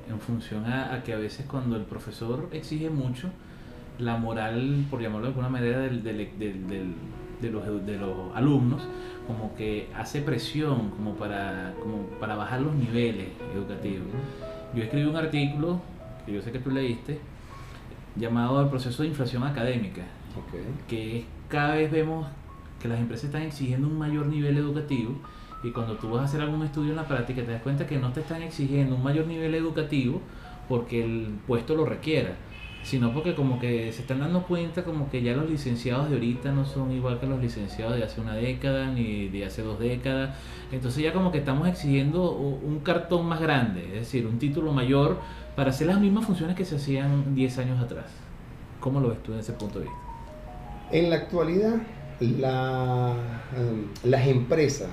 en función a que a veces cuando el profesor exige mucho, la moral, por llamarlo de alguna manera, de los alumnos, como que hace presión como para bajar los niveles educativos. Yo escribí un artículo, que yo sé que tú leíste, llamado El proceso de inflación académica, que es, cada vez vemos que las empresas están exigiendo un mayor nivel educativo, y cuando tú vas a hacer algún estudio en la práctica te das cuenta que no te están exigiendo un mayor nivel educativo porque el puesto lo requiera, sino porque como que se están dando cuenta como que ya los licenciados de ahorita no son igual que los licenciados de hace una década ni de hace 2 décadas. Entonces ya como que estamos exigiendo un cartón más grande, es decir, un título mayor para hacer las mismas funciones que se hacían 10 años atrás. ¿Cómo lo ves tú desde ese punto de vista? En la actualidad, las empresas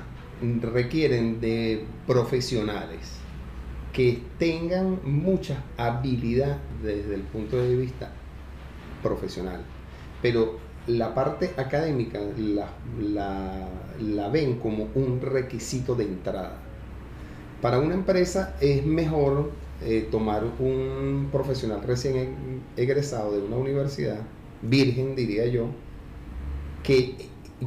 requieren de profesionales que tengan mucha habilidad desde el punto de vista profesional, pero la parte académica la ven como un requisito de entrada. Para una empresa es mejor tomar un profesional recién egresado de una universidad, virgen diría yo, que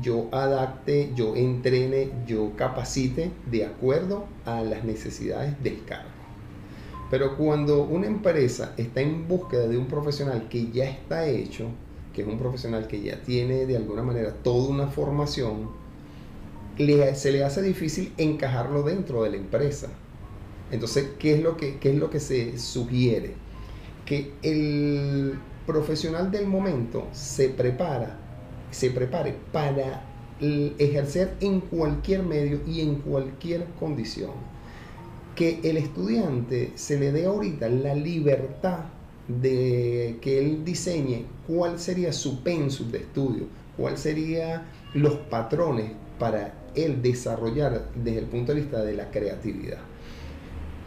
yo adapte, yo entrene, yo capacite de acuerdo a las necesidades del cargo. Pero cuando una empresa está en búsqueda de un profesional que ya está hecho, que es un profesional que ya tiene de alguna manera toda una formación, se le hace difícil encajarlo dentro de la empresa. Entonces, ¿qué es lo que se sugiere? Que el profesional del momento se prepare para ejercer en cualquier medio y en cualquier condición. Que el estudiante se le dé ahorita la libertad de que él diseñe cuál sería su pensum de estudio, cuáles serían los patrones para él desarrollar desde el punto de vista de la creatividad.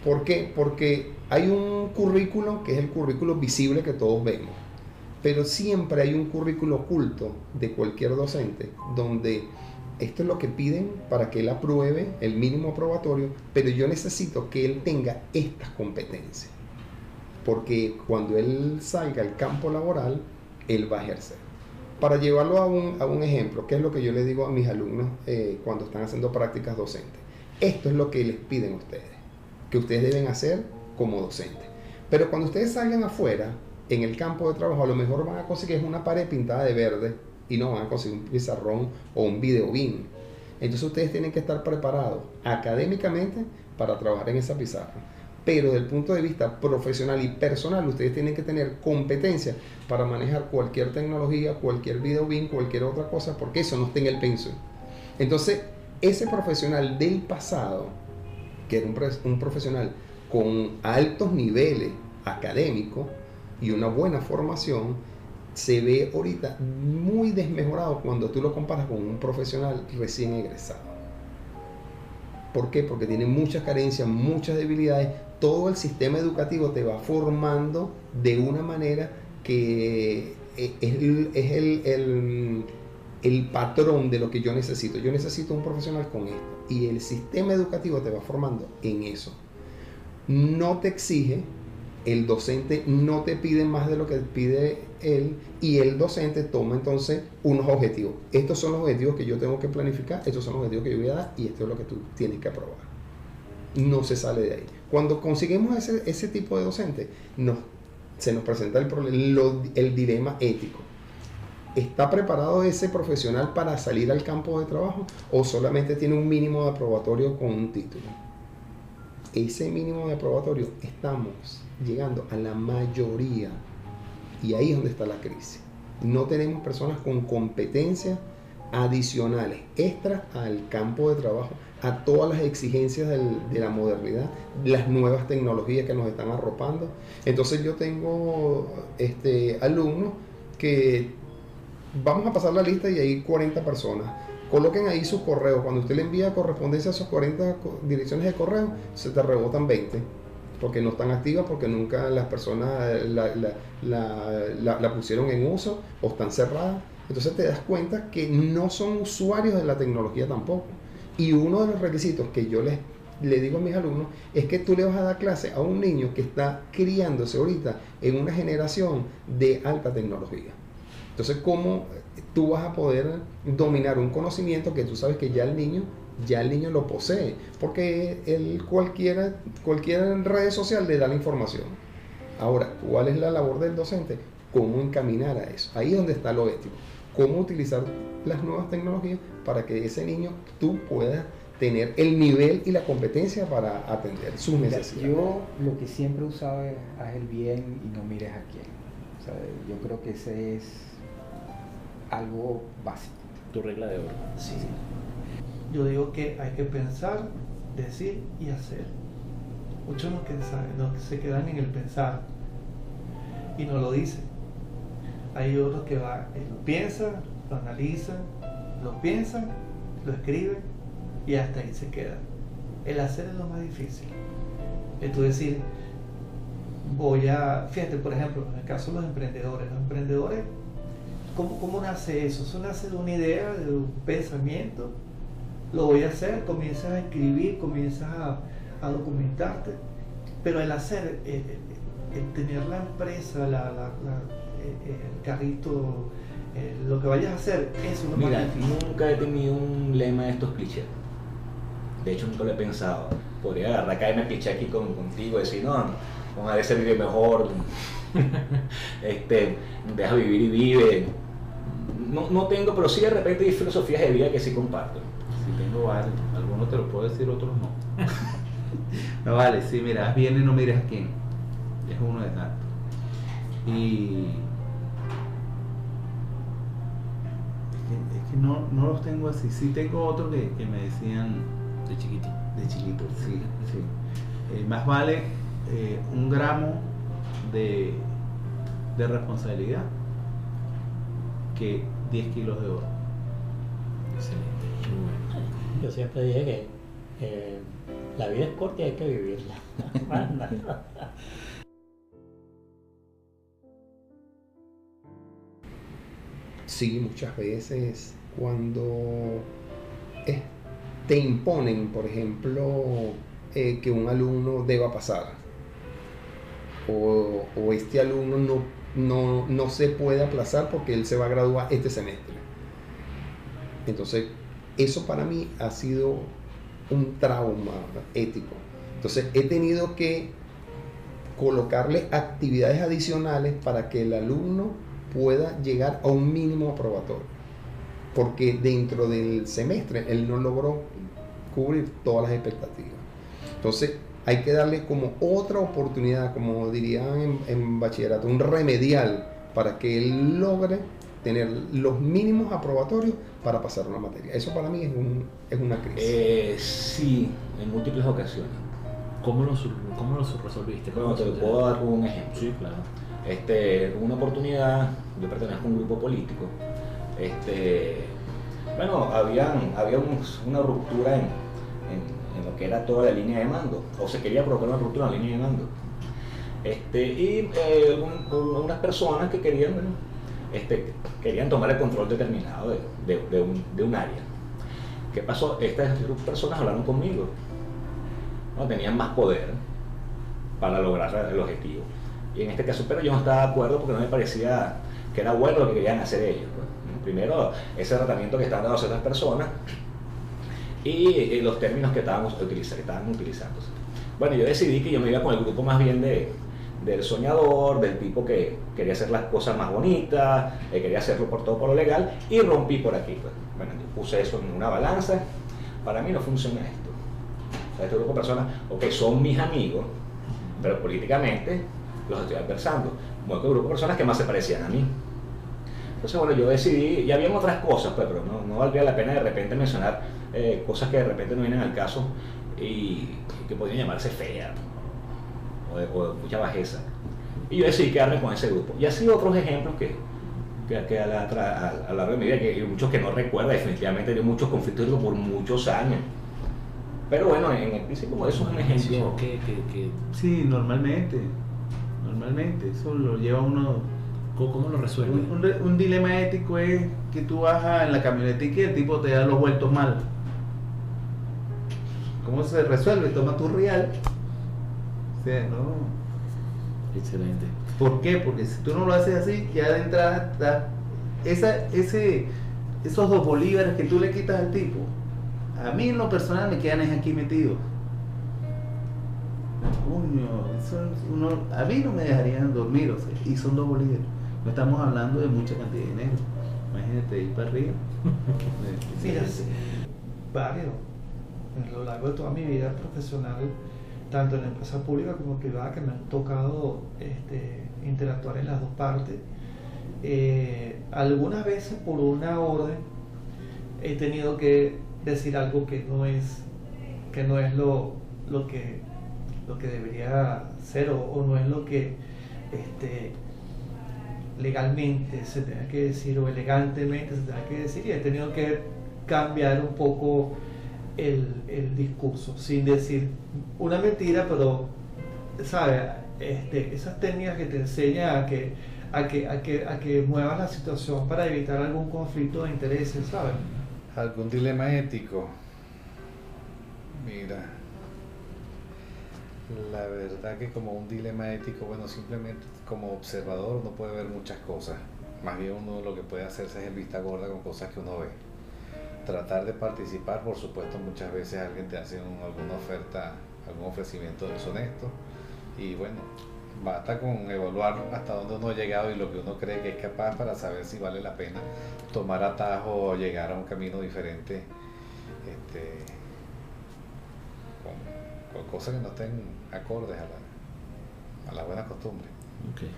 ¿Por qué? Porque hay un currículo que es el currículo visible que todos vemos, pero siempre hay un currículo oculto de cualquier docente donde esto es lo que piden para que él apruebe el mínimo aprobatorio, pero yo necesito que él tenga estas competencias, porque cuando él salga al campo laboral, él va a ejercer. Para llevarlo a un ejemplo, ¿qué es lo que yo le digo a mis alumnos cuando están haciendo prácticas docentes? Esto es lo que les piden a ustedes, que ustedes deben hacer como docentes. Pero cuando ustedes salgan afuera, en el campo de trabajo, a lo mejor van a conseguir una pared pintada de verde y no van a conseguir un pizarrón o un videobeam. Entonces ustedes tienen que estar preparados académicamente para trabajar en esa pizarra. Pero desde el punto de vista profesional y personal, ustedes tienen que tener competencia para manejar cualquier tecnología, cualquier videobeam, cualquier otra cosa, porque eso no está en el pensum. Entonces, ese profesional del pasado, que era un profesional con altos niveles académicos y una buena formación, se ve ahorita muy desmejorado cuando tú lo comparas con un profesional recién egresado. ¿Por qué? Porque tiene muchas carencias, muchas debilidades. Todo el sistema educativo te va formando de una manera que es el patrón de lo que yo necesito. Yo necesito un profesional con esto. Y el sistema educativo te va formando en eso. No te exige, el docente no te pide más de lo que pide él, y el docente toma entonces unos objetivos. Estos son los objetivos que yo tengo que planificar, estos son los objetivos que yo voy a dar, y esto es lo que tú tienes que aprobar. No se sale de ahí. Cuando conseguimos ese tipo de docente, se nos presenta el dilema ético. ¿Está preparado ese profesional para salir al campo de trabajo o solamente tiene un mínimo de aprobatorio con un título? Ese mínimo de aprobatorio estamos llegando a la mayoría, y ahí es donde está la crisis. No tenemos personas con competencias adicionales, extras al campo de trabajo, a todas las exigencias de la modernidad, las nuevas tecnologías que nos están arropando. Entonces yo tengo alumnos que vamos a pasar la lista y hay 40 personas. Coloquen ahí sus correos. Cuando usted le envía correspondencia a sus 40 direcciones de correo, se te rebotan 20, porque no están activas, porque nunca las personas la pusieron en uso o están cerradas. Entonces te das cuenta que no son usuarios de la tecnología tampoco. Y uno de los requisitos que yo le digo a mis alumnos es que tú le vas a dar clase a un niño que está criándose ahorita en una generación de alta tecnología. Entonces, ¿cómo tú vas a poder dominar un conocimiento que tú sabes que ya el niño lo posee? Porque cualquier red social le da la información. Ahora, ¿cuál es la labor del docente? ¿Cómo encaminar a eso? Ahí es donde está lo ético. ¿Cómo utilizar las nuevas tecnologías para que ese niño tú puedas tener el nivel y la competencia para atender sus necesidades? Yo lo que siempre he usado es haz el bien y no mires a quién. O sea, yo creo que ese es algo básico. Tu regla de oro. Sí. Yo digo que hay que pensar, decir y hacer. Muchos no se quedan en el pensar y no lo dicen. Hay otros que lo piensan, lo analizan, lo piensan, lo escriben y hasta ahí se quedan. El hacer es lo más difícil. Es tú decir, fíjate, por ejemplo, en el caso de los emprendedores, ¿cómo nace eso? Eso nace de una idea, de un pensamiento. Lo voy a hacer, comienzas a escribir, comienzas a documentarte, pero el hacer, el tener la empresa, el carrito, lo que vayas a hacer, eso es lo más difícil. Nunca he tenido un lema de estos clichés. De hecho, nunca lo he pensado. Podría agarrar, caerme cliché aquí contigo y decir, no, vamos a ver ese vive mejor, deja vivir y vive. No tengo, pero sí de repente hay filosofías de vida que sí comparto. Sí tengo varios, algunos te lo puedo decir, otros no. No vale, sí, mira, haz bien y no mires a quién. Es uno de tantos. Y es que no los tengo así. Sí tengo otros que me decían de chiquito. De chiquito, sí. Más vale 1 gramo de responsabilidad que 10 kilos de oro. Excelente, muy bueno. Yo siempre dije que la vida es corta y hay que vivirla. Sí, muchas veces cuando te imponen, por ejemplo, que un alumno deba pasar o este alumno no se puede aplazar porque él se va a graduar este semestre. Entonces, eso para mí ha sido un trauma ético. Entonces, he tenido que colocarle actividades adicionales para que el alumno pueda llegar a un mínimo aprobatorio, porque dentro del semestre él no logró cubrir todas las expectativas. Entonces hay que darle como otra oportunidad, como dirían en bachillerato, un remedial para que él logre tener los mínimos aprobatorios para pasar una materia. Eso para mí es una crisis. Sí, en múltiples ocasiones. ¿Cómo lo resolviste? Bueno, te puedo dar un ejemplo. Sí, claro. Una oportunidad, yo pertenezco a un grupo político, había una ruptura en lo que era toda la línea de mando, o se quería provocar una ruptura en la línea de mando, algunas personas que querían tomar el control determinado de un área. ¿Qué pasó? Estas personas hablaron conmigo, ¿no? Tenían más poder para lograr el objetivo. Y en este caso, pero yo no estaba de acuerdo porque no me parecía que era bueno lo que querían hacer ellos. Primero, ese tratamiento que estaban dando a otras personas y los términos que estaban utilizando. Bueno, yo decidí que yo me iba con el grupo más bien del soñador, del tipo que quería hacer las cosas más bonitas, quería hacerlo por lo legal, y rompí por aquí. Pues. Bueno, yo puse eso en una balanza. Para mí no funciona esto. O sea, este grupo de personas, son mis amigos, pero políticamente los estoy adversando, como que un grupo de personas que más se parecían a mí. Entonces, bueno, yo decidí, y habían otras cosas, pues, pero no valdría la pena de repente mencionar cosas que de repente no vienen al caso y que podrían llamarse feas o de mucha bajeza. Y yo decidí quedarme con ese grupo. Y así otros ejemplos que a lo largo de mi vida, que hay muchos que no recuerdo, definitivamente hay muchos conflictos por muchos años. Pero bueno, en el principio eso es un ejemplo. Sí, normalmente, eso lo lleva uno. ¿Cómo lo resuelve? Un dilema ético es que tú vas en la camionetica y el tipo te da los vueltos mal. ¿Cómo se resuelve? Toma tu real. O sea, no. Excelente. ¿Por qué? Porque si tú no lo haces así, ya de entrada esos 2 bolívares que tú le quitas al tipo, a mí en lo personal me quedan aquí metidos. Coño, a mí no me dejarían dormir, o sea, y son 2 bolívares. No estamos hablando de mucha cantidad de dinero. Imagínate ir para arriba. Fíjate, varios. A lo largo de toda mi vida profesional tanto en la empresa pública como privada, que me han tocado interactuar en las dos partes. Algunas veces por una orden he tenido que decir algo que no es lo que debería ser, o no es lo que legalmente se tenga que decir, o elegantemente se tenga que decir, y he tenido que cambiar un poco el discurso, sin decir una mentira, pero ¿sabes? Esas técnicas que te enseñan a que muevas la situación para evitar algún conflicto de intereses, ¿sabes? ¿Algún dilema ético? Mira, la verdad que como un dilema ético, bueno, simplemente como observador uno puede ver muchas cosas. Más bien uno lo que puede hacerse es el vista gorda con cosas que uno ve. Tratar de participar, por supuesto, muchas veces alguien te hace alguna oferta, algún ofrecimiento deshonesto, y bueno, basta con evaluar hasta dónde uno ha llegado y lo que uno cree que es capaz para saber si vale la pena tomar atajo o llegar a un camino diferente, con cosas que no estén acordes a la buena costumbre. Okay.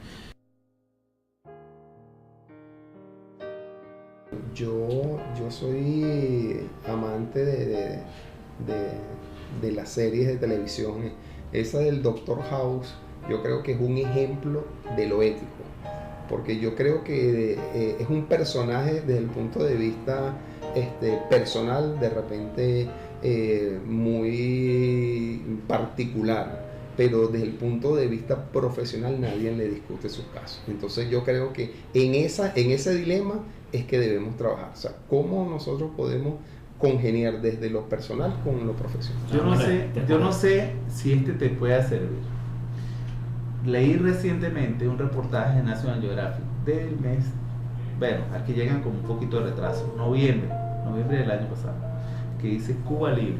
Yo soy amante de las series de televisión. Esa del Doctor House, yo creo que es un ejemplo de lo ético, porque yo creo que es un personaje desde el punto de vista personal, de repente muy particular, pero desde el punto de vista profesional nadie le discute sus casos. Entonces yo creo que en ese dilema es que debemos trabajar, o sea, cómo nosotros podemos congeniar desde lo personal con lo profesional. Yo no sé si te pueda servir. Leí recientemente un reportaje de National Geographic del mes, bueno, aquí llegan con un poquito de retraso, noviembre del año pasado, que dice Cuba libre,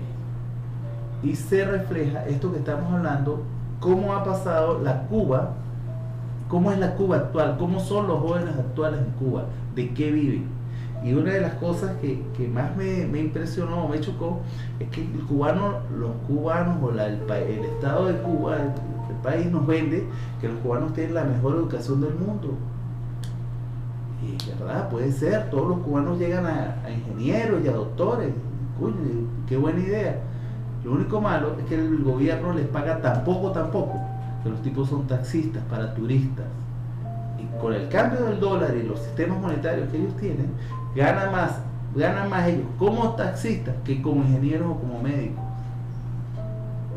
y se refleja esto que estamos hablando, cómo ha pasado la Cuba, cómo es la Cuba actual, cómo son los jóvenes actuales en Cuba, de qué viven. Y una de las cosas que más me impresionó, me chocó, es que los cubanos o el Estado de Cuba, el país nos vende que los cubanos tienen la mejor educación del mundo. Y verdad, puede ser, todos los cubanos llegan a ingenieros y a doctores. Uy, qué buena idea. Lo único malo es que el gobierno les paga tan poco, que los tipos son taxistas para turistas. Y con el cambio del dólar y los sistemas monetarios que ellos tienen, ganan más ellos como taxistas que como ingenieros o como médicos.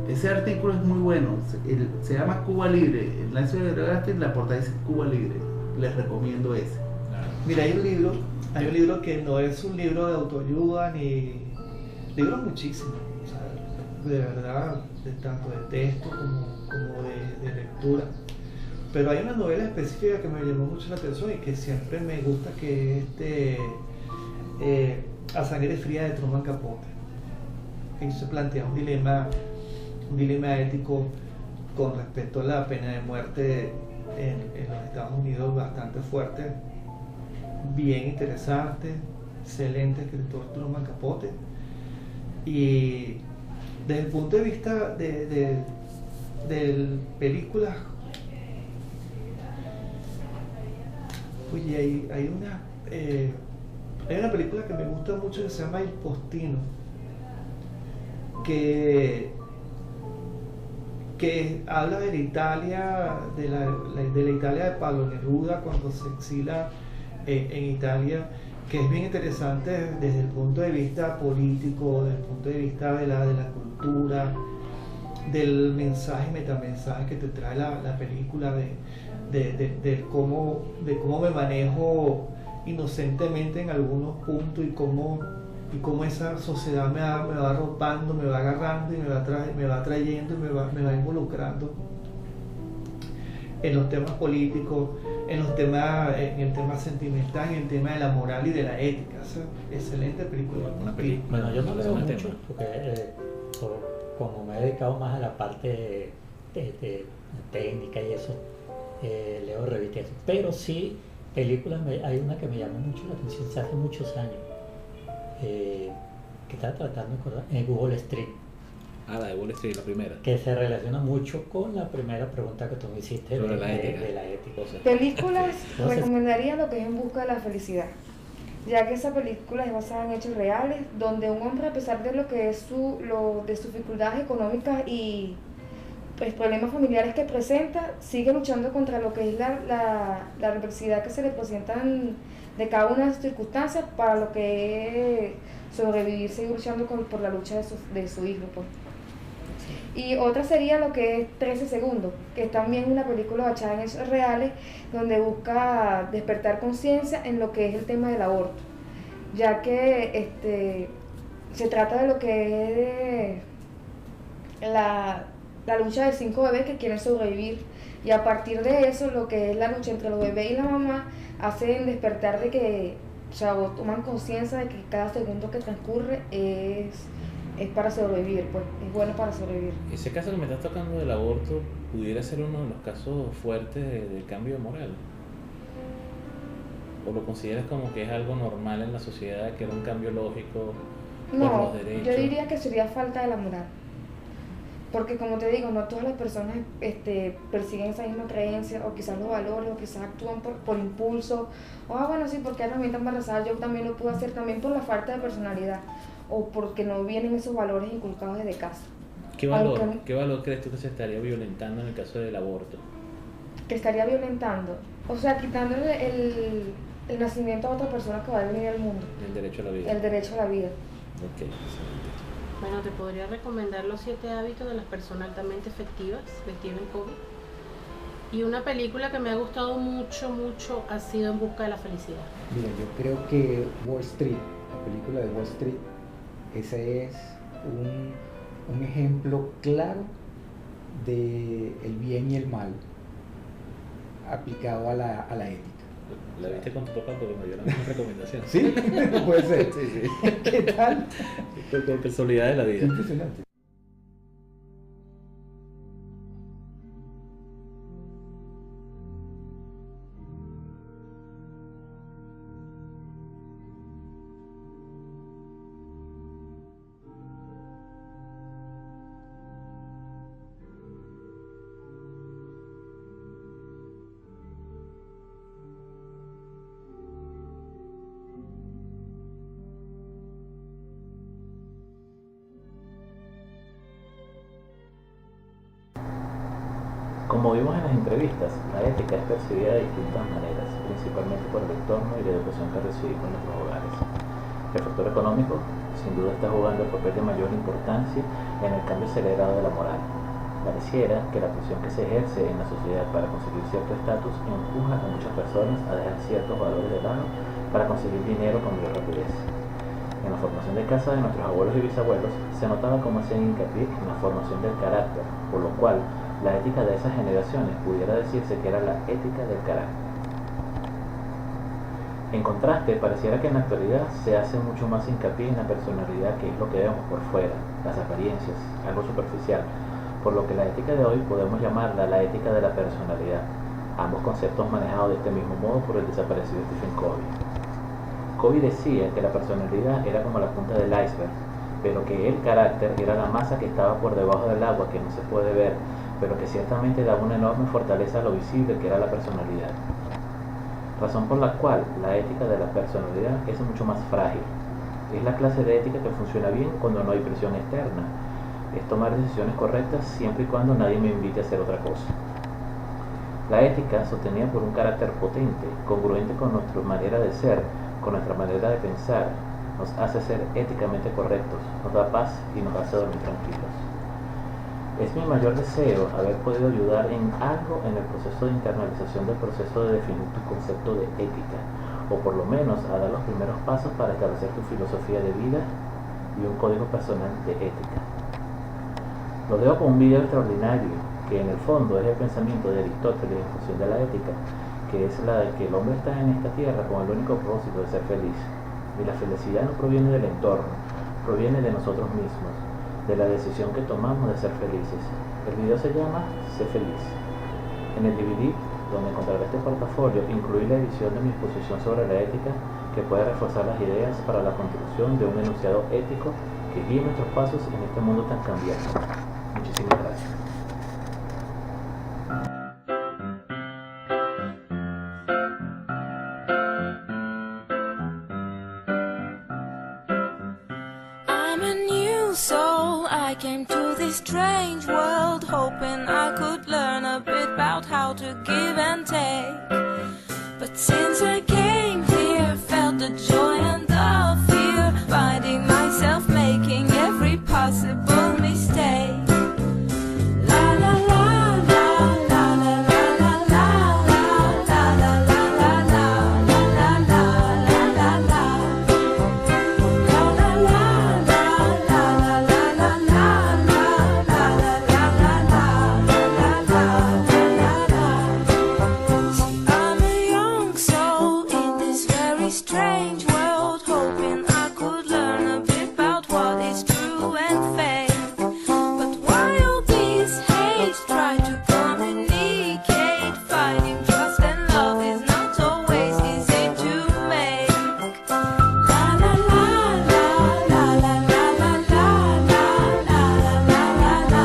Ese artículo es muy bueno, se llama Cuba Libre, en la ciudad de Geographic la portada dice Cuba Libre, les recomiendo ese. Mira, hay un libro que no es un libro de autoayuda ni libros muchísimos, o sea, de verdad, tanto de texto como de lectura. Pero hay una novela específica que me llamó mucho la atención y que siempre me gusta, que es A Sangre Fría de Truman Capote. Que se plantea un dilema ético con respecto a la pena de muerte en los Estados Unidos, bastante fuerte, bien interesante, excelente escritor Truman Capote. Y desde el punto de vista de películas, oye, hay una película que me gusta mucho que se llama El Postino, que habla de la Italia, de la Italia de Pablo Neruda cuando se exila en Italia, que es bien interesante desde el punto de vista político, desde el punto de vista de la cultura, del mensaje, metamensaje que te trae la película, de cómo me manejo inocentemente en algunos puntos, y cómo esa sociedad me va arropando, me va agarrando y me va trayendo y me va involucrando en los temas políticos, en el tema sentimental, en el tema de la moral y de la ética. O sea, excelente película. Bueno, yo no leo mucho porque como me he dedicado más a la parte de técnica y eso, leo revistas, pero sí películas. Hay una que me llamó mucho la atención hace muchos años, que estaba tratando de acordar, Google Street. Ah, la de Wall Street, la primera. Que se relaciona mucho con la primera pregunta que tú me hiciste Sobre de la ética. de la ética. Películas, Entonces- recomendaría lo que es En busca de la felicidad, ya que esa película es basada en hechos reales, donde un hombre, a pesar de lo que es de sus dificultades económicas y pues problemas familiares que presenta, sigue luchando contra lo que es la adversidad que se le presentan de cada una de sus circunstancias, para lo que es sobrevivir, seguir luchando por la lucha de su hijo, pues. Y otra sería lo que es 13 segundos, que es también una película basada en hechos reales, donde busca despertar conciencia en lo que es el tema del aborto, ya que se trata de lo que es la lucha de 5 bebés que quieren sobrevivir, y a partir de eso, lo que es la lucha entre los bebés y la mamá, hacen despertar de que, o sea, toman conciencia de que cada segundo que transcurre es para sobrevivir, pues, es bueno para sobrevivir. Ese caso que me estás tocando del aborto pudiera ser uno de los casos fuertes del cambio moral. ¿O lo consideras como que es algo normal en la sociedad, que era un cambio lógico por No, los derechos? yo diría que sería falta de la moral. Porque como te digo, no todas las personas persiguen esa misma creencia, o quizás los valores, o quizás actúan por impulso. O bueno, sí, porque ahora me está embarazada, yo también lo puedo hacer, también por la falta de personalidad, o porque no vienen esos valores inculcados desde casa. ¿Qué valor Aunque- crees tú que se estaría violentando en el caso del aborto? Que estaría violentando, o sea, quitándole el nacimiento a otra persona que va a venir al mundo, El derecho a la vida. el derecho a la vida. Ok, excelente. Bueno, te podría recomendar Los 7 hábitos de las personas altamente efectivas de Stephen Covey. Y una película que me ha gustado mucho ha sido En busca de la felicidad. Mira, yo creo que Wall Street, la película de Wall Street, ese es un ejemplo claro de el bien y el mal aplicado a la ética. La viste con tu papá porque me dio la misma recomendación. ¿Sí? Puede ser. Sí, sí. ¿Qué tal? Con personalidad de la vida. Impresionante. Como vimos en las entrevistas, la ética es percibida de distintas maneras, principalmente por el entorno y la educación que recibimos en nuestros hogares. El factor económico, sin duda, está jugando el papel de mayor importancia en el cambio acelerado de la moral. Pareciera que la presión que se ejerce en la sociedad para conseguir cierto estatus empuja a muchas personas a dejar ciertos valores de lado para conseguir dinero con mayor rapidez. En la formación de casa de nuestros abuelos y bisabuelos se notaba cómo hacían hincapié en la formación del carácter, por lo cual la ética de esas generaciones pudiera decirse que era la ética del carácter. En contraste, pareciera que en la actualidad se hace mucho más hincapié en la personalidad, que es lo que vemos por fuera, las apariencias, algo superficial, por lo que la ética de hoy podemos llamarla la ética de la personalidad, ambos conceptos manejados de este mismo modo por el desaparecido Stephen Covey. Covey decía que la personalidad era como la punta del iceberg, pero que el carácter era la masa que estaba por debajo del agua, que no se puede ver, pero que ciertamente daba una enorme fortaleza a lo visible, que era la personalidad. Razón por la cual la ética de la personalidad es mucho más frágil. Es la clase de ética que funciona bien cuando no hay presión externa. Es tomar decisiones correctas siempre y cuando nadie me invite a hacer otra cosa. La ética, sostenida por un carácter potente, congruente con nuestra manera de ser, con nuestra manera de pensar, nos hace ser éticamente correctos, nos da paz y nos hace dormir tranquilos. Es mi mayor deseo haber podido ayudar en algo en el proceso de internalización del proceso de definir tu concepto de ética, o por lo menos a dar los primeros pasos para establecer tu filosofía de vida y un código personal de ética. Lo dejo con un video extraordinario, que en el fondo es el pensamiento de Aristóteles en función de la ética, que es la de que el hombre está en esta tierra con el único propósito de ser feliz. Y la felicidad no proviene del entorno, proviene de nosotros mismos, de la decisión que tomamos de ser felices. El video se llama Sé Feliz. En el DVD, donde encontrará este portafolio, incluí la edición de mi exposición sobre la ética, que puede reforzar las ideas para la construcción de un enunciado ético que guíe nuestros pasos en este mundo tan cambiante. Muchísimas gracias. So I came to this strange world hoping I could learn a bit about how to give and take. But since I came here, felt the joy and the fear, finding myself making every possible mistake. La la la la la la la la la la la la la la la la la. Strange world, hoping I could learn a bit about what is true and fake. But while this hate try to communicate, finding trust and love is not always easy to make. La la la la la la la la la la la la la la la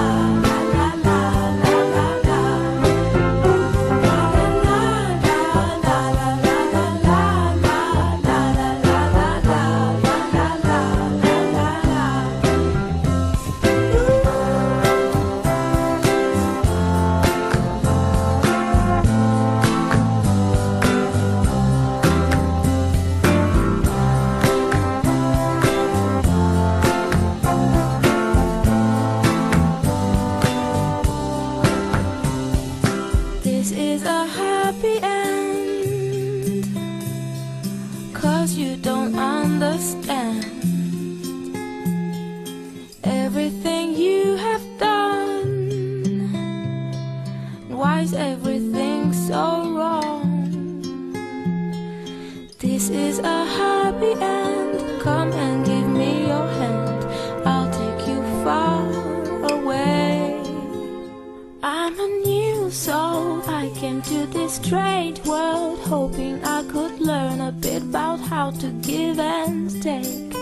This is a happy end, 'cause you don't understand everything you have done. Why is everything so wrong? This is a happy end. Come and give me your hand, I'll take you far away. I'm a new soul, I came to this strange world hoping I could learn a bit about how to give and take.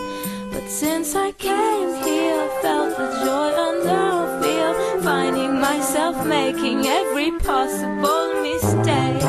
But since I came here, felt the joy and the fear, finding myself making every possible mistake.